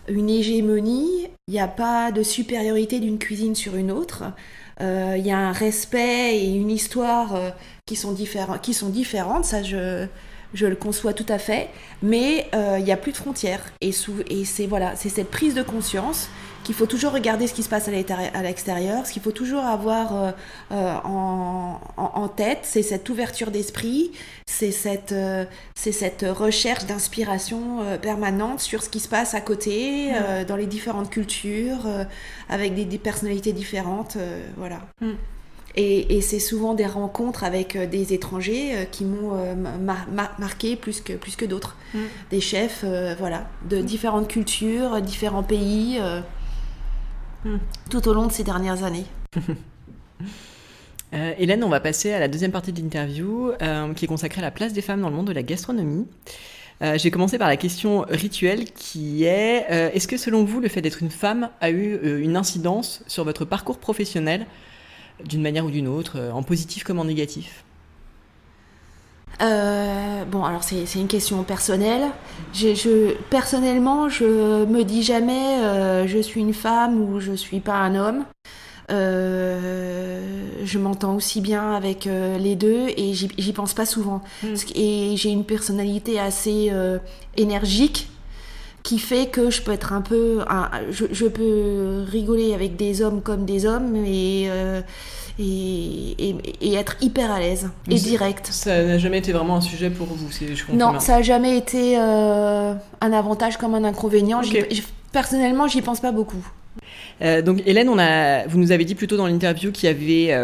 une hégémonie, il n'y a pas de supériorité d'une cuisine sur une autre. Il y a un respect et une histoire qui sont différentes, ça je le conçois tout à fait, mais il n'y a plus de frontières. Et c'est cette prise de conscience qu'il faut toujours regarder ce qui se passe à l'extérieur, ce qu'il faut toujours avoir en tête, c'est cette ouverture d'esprit, c'est cette recherche d'inspiration permanente sur ce qui se passe à côté, dans les différentes cultures, avec des personnalités différentes, voilà. Et c'est souvent des rencontres avec des étrangers qui m'ont marqué plus que d'autres. Des chefs de différentes cultures, différents pays, tout au long de ces dernières années. Hélène, on va passer à la deuxième partie de l'interview qui est consacrée à la place des femmes dans le monde de la gastronomie. J'ai commencé par la question rituelle qui est est-ce que selon vous le fait d'être une femme a eu une incidence sur votre parcours professionnel d'une manière ou d'une autre, en positif comme en négatif ? Alors c'est une question personnelle. Personnellement, je me dis jamais je suis une femme ou je suis pas un homme. Je m'entends aussi bien avec les deux et j'y pense pas souvent. Et j'ai une personnalité assez énergique qui fait que je peux être un peu... je peux rigoler avec des hommes comme des hommes et être hyper à l'aise et direct. Ça n'a jamais été vraiment un sujet pour vous, je comprends Non, bien. ça n'a jamais été un avantage comme un inconvénient. Okay. Personnellement, j'y pense pas beaucoup. Donc Hélène, vous nous avez dit plus tôt dans l'interview qu'il y avait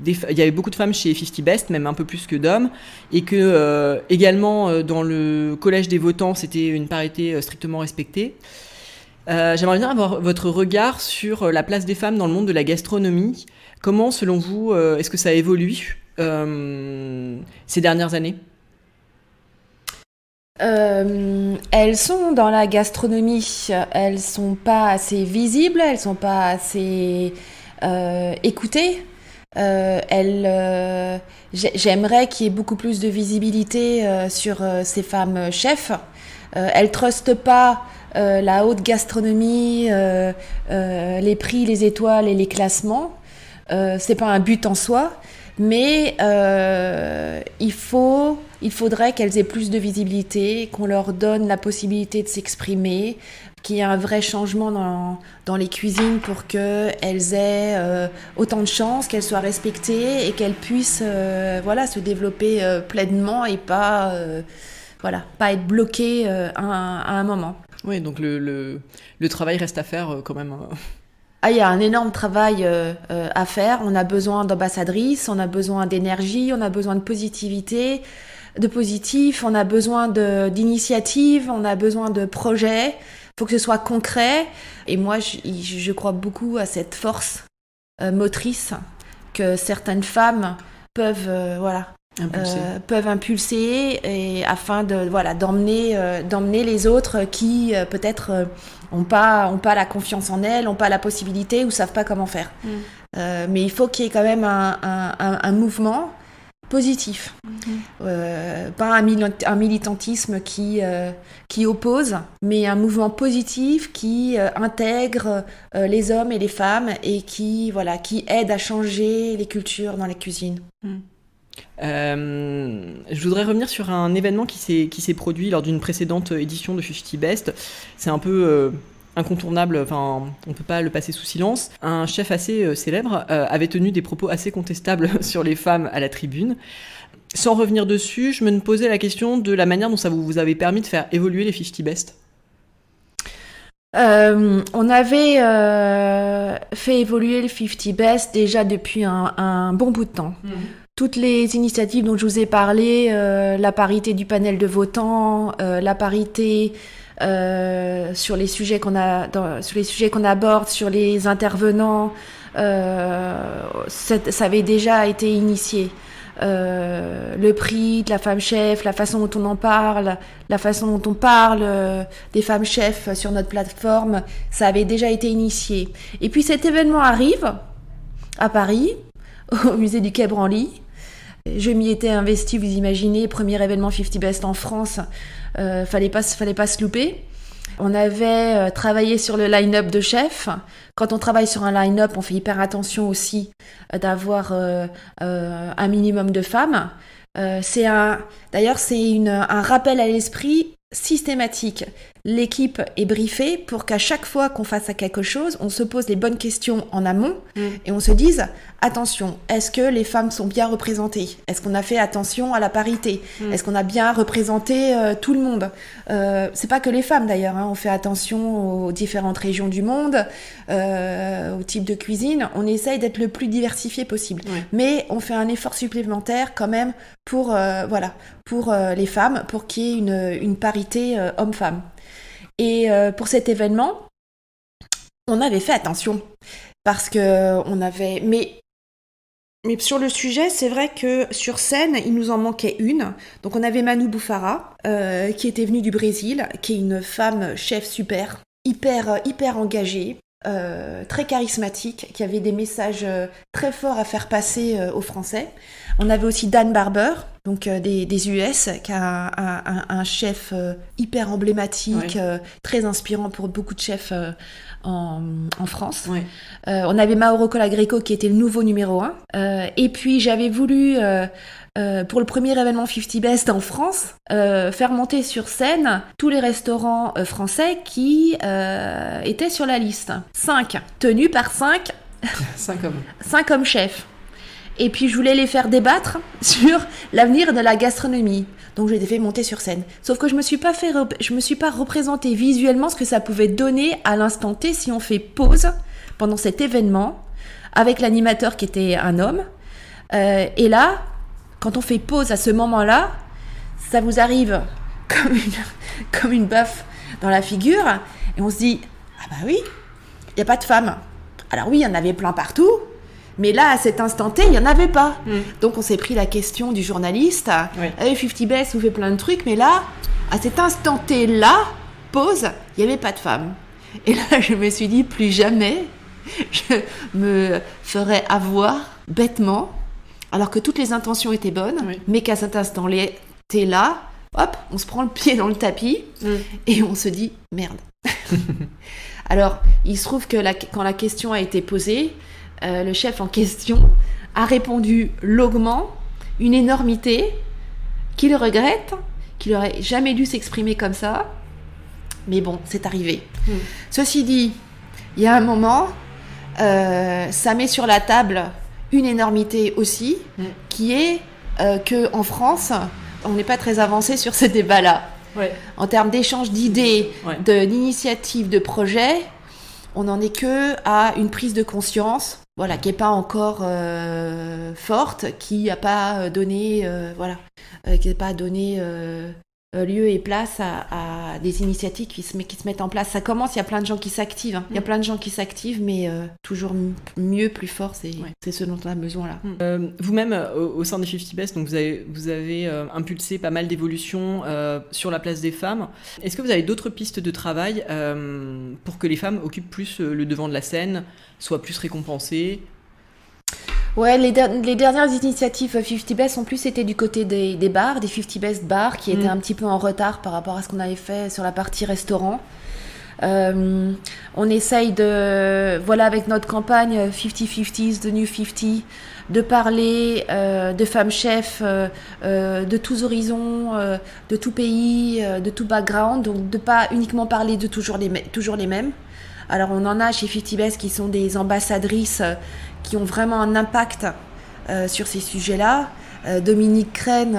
il y avait beaucoup de femmes chez 50 Best, même un peu plus que d'hommes, et que également dans le collège des votants, c'était une parité strictement respectée. J'aimerais bien avoir votre regard sur la place des femmes dans le monde de la gastronomie. Comment, selon vous, est-ce que ça évolue ces dernières années ? Elles sont dans la gastronomie, elles sont pas assez visibles, elles sont pas assez écoutées. J'aimerais qu'il y ait beaucoup plus de visibilité sur ces femmes chefs. Elles trustent pas la haute gastronomie, les prix, les étoiles et les classements. C'est pas un but en soi, mais il faudrait qu'elles aient plus de visibilité, qu'on leur donne la possibilité de s'exprimer, qu'il y ait un vrai changement dans les cuisines pour qu'elles aient autant de chance, qu'elles soient respectées et qu'elles puissent se développer pleinement et pas être bloquées à un moment. Oui, donc le travail reste à faire quand même. Il y a un énorme travail à faire. On a besoin d'ambassadrices, on a besoin d'énergie, on a besoin de positivité, de positif, on a besoin d'initiatives, on a besoin de projets. Il faut que ce soit concret. Et moi, je crois beaucoup à cette force motrice que certaines femmes peuvent impulser et afin d'emmener les autres qui peut-être ont pas la confiance en elles, ont pas la possibilité ou savent pas comment faire. Mais il faut qu'il y ait quand même un mouvement positif, pas un militantisme qui oppose, mais un mouvement positif qui intègre les hommes et les femmes et qui aide à changer les cultures dans les cuisines. Je voudrais revenir sur un événement qui s'est produit lors d'une précédente édition de 50 Best. C'est un peu incontournable, enfin on peut pas le passer sous silence. Un chef assez célèbre avait tenu des propos assez contestables sur les femmes à la tribune. Sans revenir dessus, je me posais la question de la manière dont ça vous avez permis de faire évoluer les 50 Best. On avait fait évoluer le 50 Best déjà depuis un bon bout de temps. Toutes les initiatives dont je vous ai parlé, la parité du panel de votants, la parité sur les sujets qu'on aborde, sur les intervenants, ça avait déjà été initié. Le prix de la femme chef, la façon dont on en parle, la façon dont on parle des femmes chefs sur notre plateforme, ça avait déjà été initié. Et puis cet événement arrive à Paris, au musée du Quai Branly. Je m'y étais investie, vous imaginez, premier événement 50 Best en France, fallait pas se louper. On avait travaillé sur le line-up de chefs. Quand on travaille sur un line-up, on fait hyper attention aussi d'avoir un minimum de femmes. C'est un rappel à l'esprit systématique. L'équipe est briefée pour qu'à chaque fois qu'on fasse quelque chose, on se pose les bonnes questions en amont et on se dise attention, est-ce que les femmes sont bien représentées ? Est-ce qu'on a fait attention à la parité ? Est-ce qu'on a bien représenté tout le monde ? C'est pas que les femmes d'ailleurs, on fait attention aux différentes régions du monde, au type de cuisine. On essaye d'être le plus diversifié possible, mais on fait un effort supplémentaire quand même pour les femmes, pour qu'il y ait une parité homme-femme. Et pour cet événement, on avait fait attention parce que on avait. Mais sur le sujet, c'est vrai que sur scène, il nous en manquait une. Donc on avait Manu Boufara qui était venue du Brésil, qui est une femme chef hyper engagée. Très charismatique, qui avait des messages très forts à faire passer aux Français. On avait aussi Dan Barber, donc des US, qui a un chef hyper emblématique, très inspirant pour beaucoup de chefs en France. On avait Mauro Colagreco qui était le nouveau numéro 1. Et puis j'avais voulu, pour le premier événement 50 Best en France, faire monter sur scène tous les restaurants français qui étaient sur la liste. 5, tenus par 5 hommes. 5 hommes chefs. Et puis je voulais les faire débattre sur l'avenir de la gastronomie. Donc je les ai fait monter sur scène. Sauf que je me suis pas représenté visuellement ce que ça pouvait donner à l'instant T si on fait pause pendant cet événement avec l'animateur qui était un homme. Et là, quand on fait pause à ce moment-là, ça vous arrive comme une baffe dans la figure, et on se dit, ah bah oui, il n'y a pas de femmes. Alors oui, il y en avait plein partout, mais là, à cet instant T, il n'y en avait pas. Donc on s'est pris la question du journaliste, 50 Best, vous faites plein de trucs, mais là, à cet instant T-là, pause, il n'y avait pas de femmes. Et là, je me suis dit, plus jamais, je me ferais avoir bêtement, alors que toutes les intentions étaient bonnes, mais qu'à cet instant T-là, hop, on se prend le pied dans le tapis et on se dit merde. Alors, il se trouve que quand la question a été posée, le chef en question a répondu longuement, une énormité, qu'il regrette, qu'il n'aurait jamais dû s'exprimer comme ça. Mais bon, c'est arrivé. Ceci dit, il y a un moment, ça met sur la table une énormité aussi, qui est qu'en France, on n'est pas très avancé sur ce débat-là. En termes d'échange d'idées, d'initiatives, de projets, on n'en est que à une prise de conscience, voilà, qui n'est pas encore forte, qui n'a pas donné, qui n'a pas donné lieu et place à des initiatives qui se mettent en place. Ça commence, il y a plein de gens qui s'activent. Il y a plein de gens qui s'activent, mais toujours mieux, plus fort, c'est ce dont on a besoin là. Vous-même, au sein des 50 Best, donc vous avez impulsé pas mal d'évolutions sur la place des femmes. Est-ce que vous avez d'autres pistes de travail pour que les femmes occupent plus le devant de la scène, soient plus récompensées ? Ouais, les dernières initiatives 50 Best ont plus été du côté des bars, des 50 Best bars, qui étaient un petit peu en retard par rapport à ce qu'on avait fait sur la partie restaurant. On essaye avec notre campagne 50-50s, The New 50, de parler de femmes chefs de tous horizons, de tout pays, de tout background, donc de pas uniquement parler de toujours les mêmes. Alors on en a chez 50 Best qui sont des ambassadrices qui ont vraiment un impact sur ces sujets-là. Dominique Crène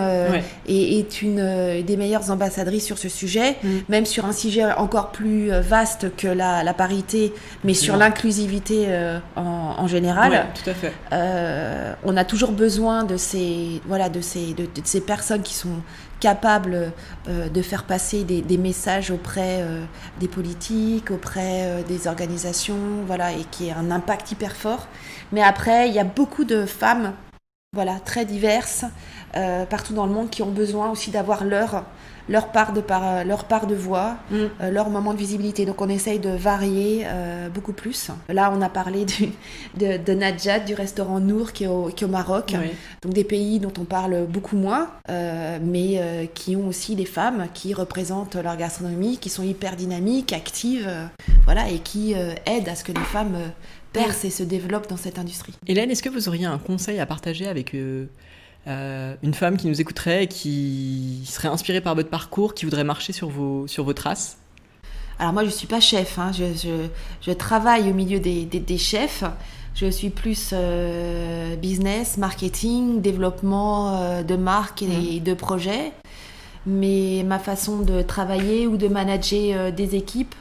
est une des meilleures ambassadrices sur ce sujet, même sur un sujet encore plus vaste que la parité, mais sur l'inclusivité en général. Ouais, tout à fait. On a toujours besoin de ces personnes qui sont capables de faire passer des messages auprès des politiques, auprès des organisations, et qui a un impact hyper fort. Mais après, il y a beaucoup de femmes très diverses, partout dans le monde, qui ont besoin aussi d'avoir leur part de voix, leur moment de visibilité. Donc on essaye de varier beaucoup plus. Là, on a parlé de Nadjat, du restaurant Nour, qui est au Maroc. Donc des pays dont on parle beaucoup moins, mais qui ont aussi des femmes qui représentent leur gastronomie, qui sont hyper dynamiques, actives, et qui aident à ce que les femmes percent et se développent dans cette industrie. Hélène, est-ce que vous auriez un conseil à partager avec une femme qui nous écouterait et qui serait inspirée par votre parcours, qui voudrait marcher sur vos traces ? Alors moi, je ne suis pas chef, je travaille au milieu des chefs. Je suis plus business, marketing, développement de marques et de projets. Mais ma façon de travailler ou de manager des équipes,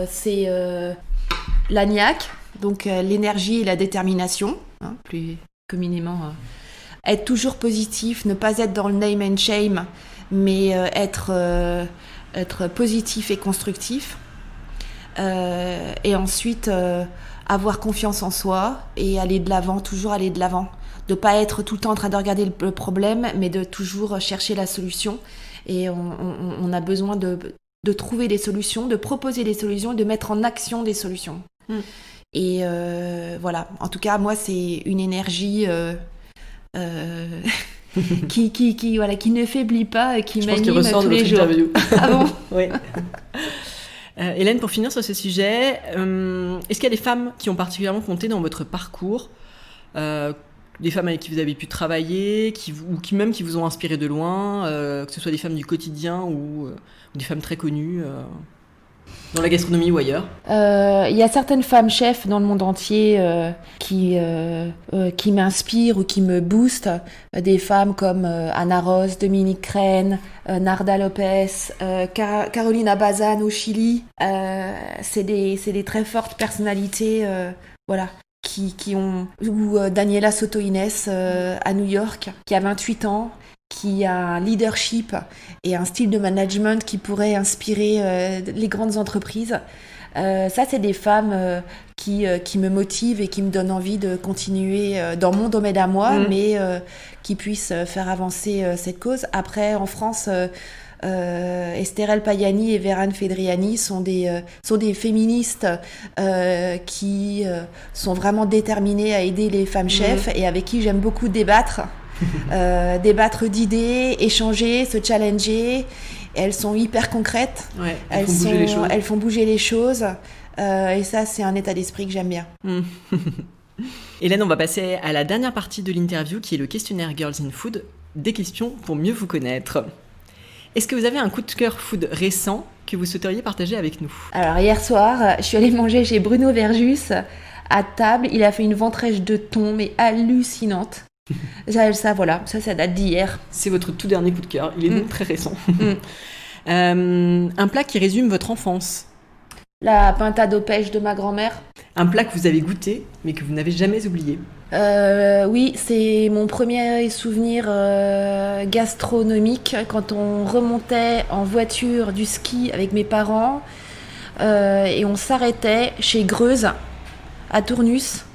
c'est l'agnac, donc l'énergie et la détermination, plus communément. Être toujours positif, ne pas être dans le name and shame, mais être positif et constructif. Et ensuite, avoir confiance en soi et aller de l'avant, toujours aller de l'avant. De ne pas être tout le temps en train de regarder le problème, mais de toujours chercher la solution. Et on a besoin de trouver des solutions, de proposer des solutions, de mettre en action des solutions. Et en tout cas, moi, c'est une énergie qui ne faiblit pas et qui m'anime tous les jours. Ah bon ? Oui. Hélène, pour finir sur ce sujet, est-ce qu'il y a des femmes qui ont particulièrement compté dans votre parcours, des femmes avec qui vous avez pu travailler, qui vous ont inspiré de loin, que ce soit des femmes du quotidien ou des femmes très connues dans la gastronomie ou ailleurs ? Il y a certaines femmes chefs dans le monde entier qui m'inspirent ou qui me boostent. Des femmes comme Anna Rose, Dominique Crène, Narda Lopez, Carolina Bazan au Chili. C'est des très fortes personnalités ou Daniela Soto-Innes à New York, qui a 28 ans, qui a un leadership et un style de management qui pourrait inspirer les grandes entreprises. Ça, c'est des femmes qui me motivent et qui me donnent envie de continuer dans mon domaine à moi, mais qui puissent faire avancer cette cause. Après, en France, Estherelle Payani et Vérane Fedriani sont des féministes qui sont vraiment déterminées à aider les femmes chefs et avec qui j'aime beaucoup débattre. Débattre d'idées, échanger, se challenger. Elles sont hyper concrètes. Ouais, elles font bouger les choses. Et ça, c'est un état d'esprit que j'aime bien. Hélène, on va passer à la dernière partie de l'interview qui est le questionnaire Girls in Food. Des questions pour mieux vous connaître. Est-ce que vous avez un coup de cœur food récent que vous souhaiteriez partager avec nous ? Alors, hier soir, je suis allée manger chez Bruno Verjus à table. Il a fait une ventrèche de thon, mais hallucinante. Ça date d'hier. C'est votre tout dernier coup de cœur, il est donc très récent. Un plat qui résume votre enfance. La pintade aux pêches de ma grand-mère. Un plat que vous avez goûté, mais que vous n'avez jamais oublié. Oui, c'est mon premier souvenir gastronomique quand on remontait en voiture du ski avec mes parents et on s'arrêtait chez Greuze à Tournus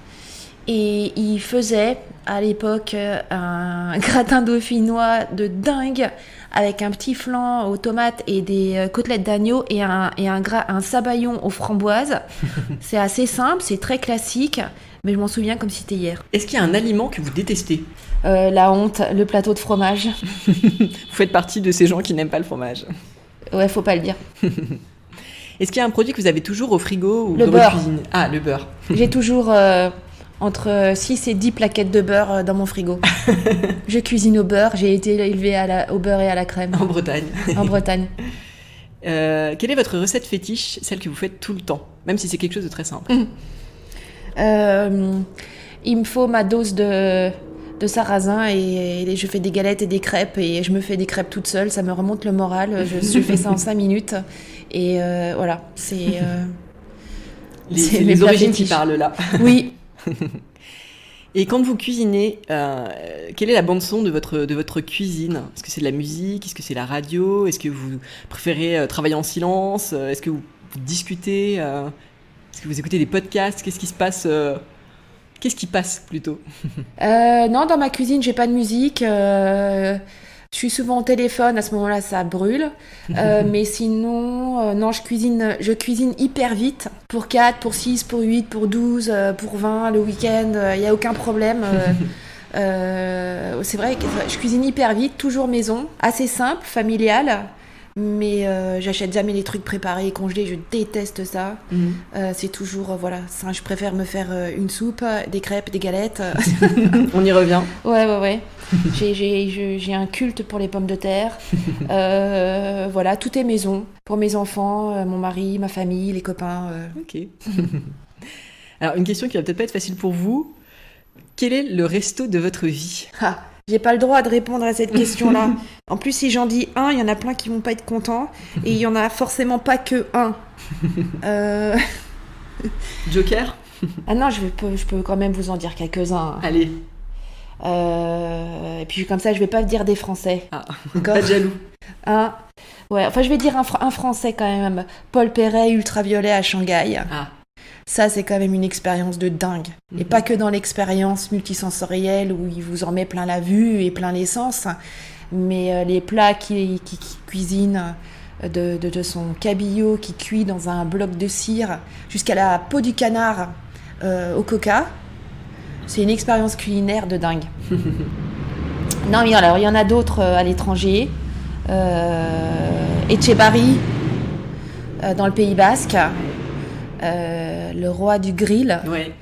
et il faisait à l'époque un gratin dauphinois de dingue avec un petit flan aux tomates et des côtelettes d'agneau et un sabayon aux framboises. C'est assez simple, c'est très classique, mais je m'en souviens comme si c'était hier. Est-ce qu'il y a un aliment que vous détestez ? La honte, le plateau de fromage. Vous faites partie de ces gens qui n'aiment pas le fromage. Ouais, faut pas le dire. Est-ce qu'il y a un produit que vous avez toujours au frigo ou le dans beurre. votre cuisine ? Ah, le beurre. J'ai toujours entre 6 et 10 plaquettes de beurre dans mon frigo. Je cuisine au beurre, j'ai été élevée au beurre et à la crème. En Bretagne. En Bretagne. Quelle est votre recette fétiche, celle que vous faites tout le temps, même si c'est quelque chose de très simple ? Il me faut ma dose de sarrasin et je fais des galettes et des crêpes et je me fais des crêpes toute seule, ça me remonte le moral, je fais ça en 5 minutes et voilà, c'est les origines qui parlent là. Oui. Et quand vous cuisinez, quelle est la bande-son de votre cuisine ? Est-ce que c'est de la musique ? Est-ce que c'est la radio ? Est-ce que vous préférez travailler en silence ? Est-ce que vous discutez ? Est-ce que vous écoutez des podcasts ? Qu'est-ce qui se passe Qu'est-ce qui passe plutôt ? Non, dans ma cuisine, j'ai pas de musique. Je suis souvent au téléphone, à ce moment-là, ça brûle. Mais sinon, non, je cuisine hyper vite. Pour 4, pour 6, pour 8, pour 12, pour 20, le week-end, il n'y a aucun problème. C'est vrai que je cuisine hyper vite, toujours maison, assez simple, familial. Mais j'achète jamais les trucs préparés et congelés, je déteste ça. C'est toujours, voilà, ça, je préfère me faire une soupe, des crêpes, des galettes. On y revient. Ouais. J'ai un culte pour les pommes de terre. Voilà, tout est maison. Pour mes enfants, mon mari, ma famille, les copains. Ok. Alors, une question qui va peut-être pas être facile pour vous. Quel est le resto de votre vie ? J'ai pas le droit de répondre à cette question-là. En plus, si j'en dis un, il y en a plein qui vont pas être contents. Et il y en a forcément pas que un. Joker ? Ah non, je peux quand même vous en dire quelques-uns. Allez. Et puis comme ça, je vais pas dire des Français. Ah, pas de jaloux. Ouais, enfin, je vais dire un Français quand même. Paul Perret, Ultraviolet à Shanghai. Ah. Ça, c'est quand même une expérience de dingue. Et pas que dans l'expérience multisensorielle où il vous en met plein la vue et plein les sens, mais les plats qu'il cuisine, de son cabillaud qui cuit dans un bloc de cire jusqu'à la peau du canard au coca. C'est une expérience culinaire de dingue. Non, mais alors, il y en a d'autres à l'étranger. Etxebarri, dans le Pays Basque. Le roi du grill. Ouais.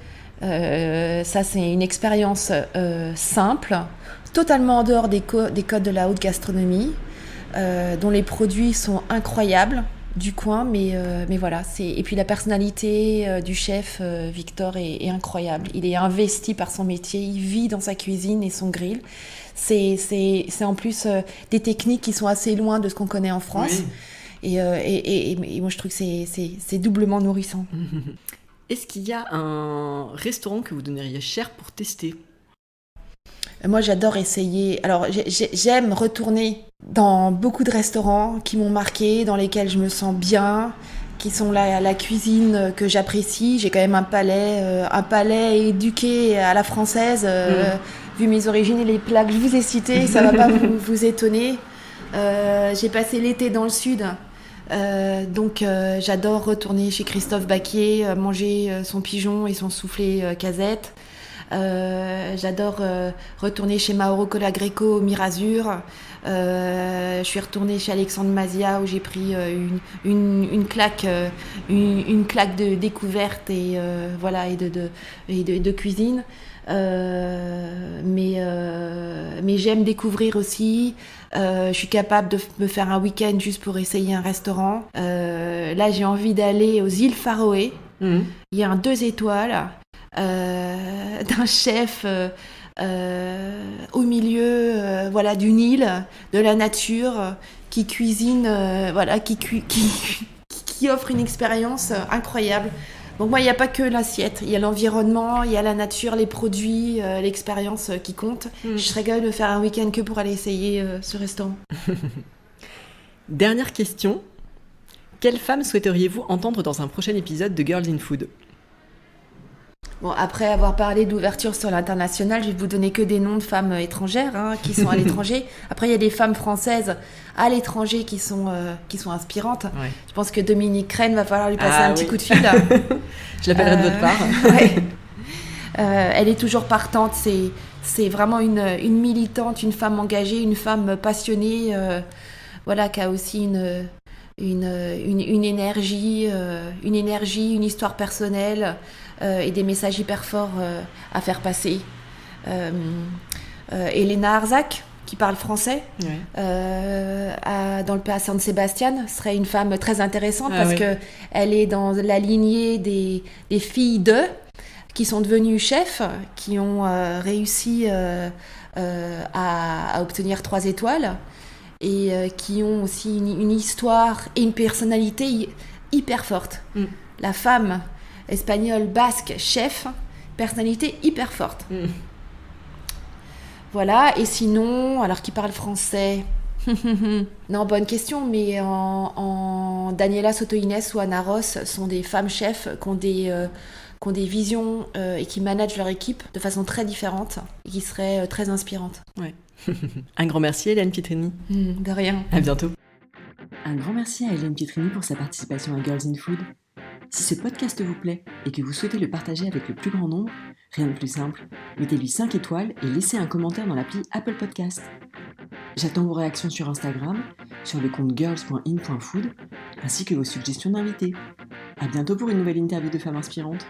Ça, c'est une expérience simple, totalement en dehors des codes de la haute gastronomie, dont les produits sont incroyables du coin, mais voilà. Et puis la personnalité du chef Victor est incroyable. Il est investi par son métier, il vit dans sa cuisine et son grill. C'est en plus des techniques qui sont assez loin de ce qu'on connaît en France. Oui. Et moi, je trouve que c'est doublement nourrissant. Est-ce qu'il y a un restaurant que vous donneriez cher pour tester ? Moi, j'adore essayer. Alors, j'aime retourner dans beaucoup de restaurants qui m'ont marqué, dans lesquels je me sens bien, qui sont la cuisine que j'apprécie. J'ai quand même un palais éduqué à la française. Vu mes origines et les plats que je vous ai cités, ça va pas vous étonner. J'ai passé l'été dans le sud. Donc j'adore retourner chez Christophe Baquier, manger son pigeon et son soufflé casette. J'adore retourner chez Mauro Colagreco au Mirazur. Je suis retournée chez Alexandre Mazia où j'ai pris une claque de découverte et voilà et de cuisine. Mais j'aime découvrir aussi. Je suis capable de me faire un week-end juste pour essayer un restaurant. Là, j'ai envie d'aller aux îles Faroé. Il y a un 2 étoiles d'un chef au milieu voilà, d'une île, de la nature, qui cuisine, voilà, qui offre une expérience incroyable. Donc moi, il n'y a pas que l'assiette, il y a l'environnement, il y a la nature, les produits, l'expérience qui compte. Je serais capable de faire un week-end que pour aller essayer ce restaurant. Dernière question. Quelle femme souhaiteriez-vous entendre dans un prochain épisode de Girls in Food ? Bon, après avoir parlé d'ouverture sur l'international, je vais vous donner que des noms de femmes étrangères qui sont à l'étranger. Après, il y a des femmes françaises à l'étranger qui sont inspirantes. Ouais. Je pense que Dominique Rennes, va falloir lui passer petit coup de fil. Je l'appellerai de votre part. Ouais. Elle est toujours partante. C'est vraiment une militante, une femme engagée, une femme passionnée, voilà, qui a aussi une énergie, une histoire personnelle. Et des messages hyper forts à faire passer. Elena Arzac, qui parle français, dans le PA San Sebastian, serait une femme très intéressante parce qu'elle est dans la lignée des filles qui sont devenues chefs, qui ont réussi à obtenir 3 étoiles et qui ont aussi une histoire et une personnalité hyper forte. La femme espagnol, basque, chef, personnalité hyper forte. Voilà, et sinon, alors qui parle français non, bonne question, mais en Daniela Soto-Inés ou Ana Ross sont des femmes chefs qui ont des visions et qui managent leur équipe de façon très différente et qui seraient très inspirantes. Ouais. Un grand merci Hélène Pietrini. De rien. À bientôt. Un grand merci à Hélène Pietrini pour sa participation à Girls in Food. Si ce podcast vous plaît et que vous souhaitez le partager avec le plus grand nombre, rien de plus simple, mettez-lui 5 étoiles et laissez un commentaire dans l'appli Apple Podcast. J'attends vos réactions sur Instagram, sur le compte girls.in.food, ainsi que vos suggestions d'invités. À bientôt pour une nouvelle interview de femmes inspirantes.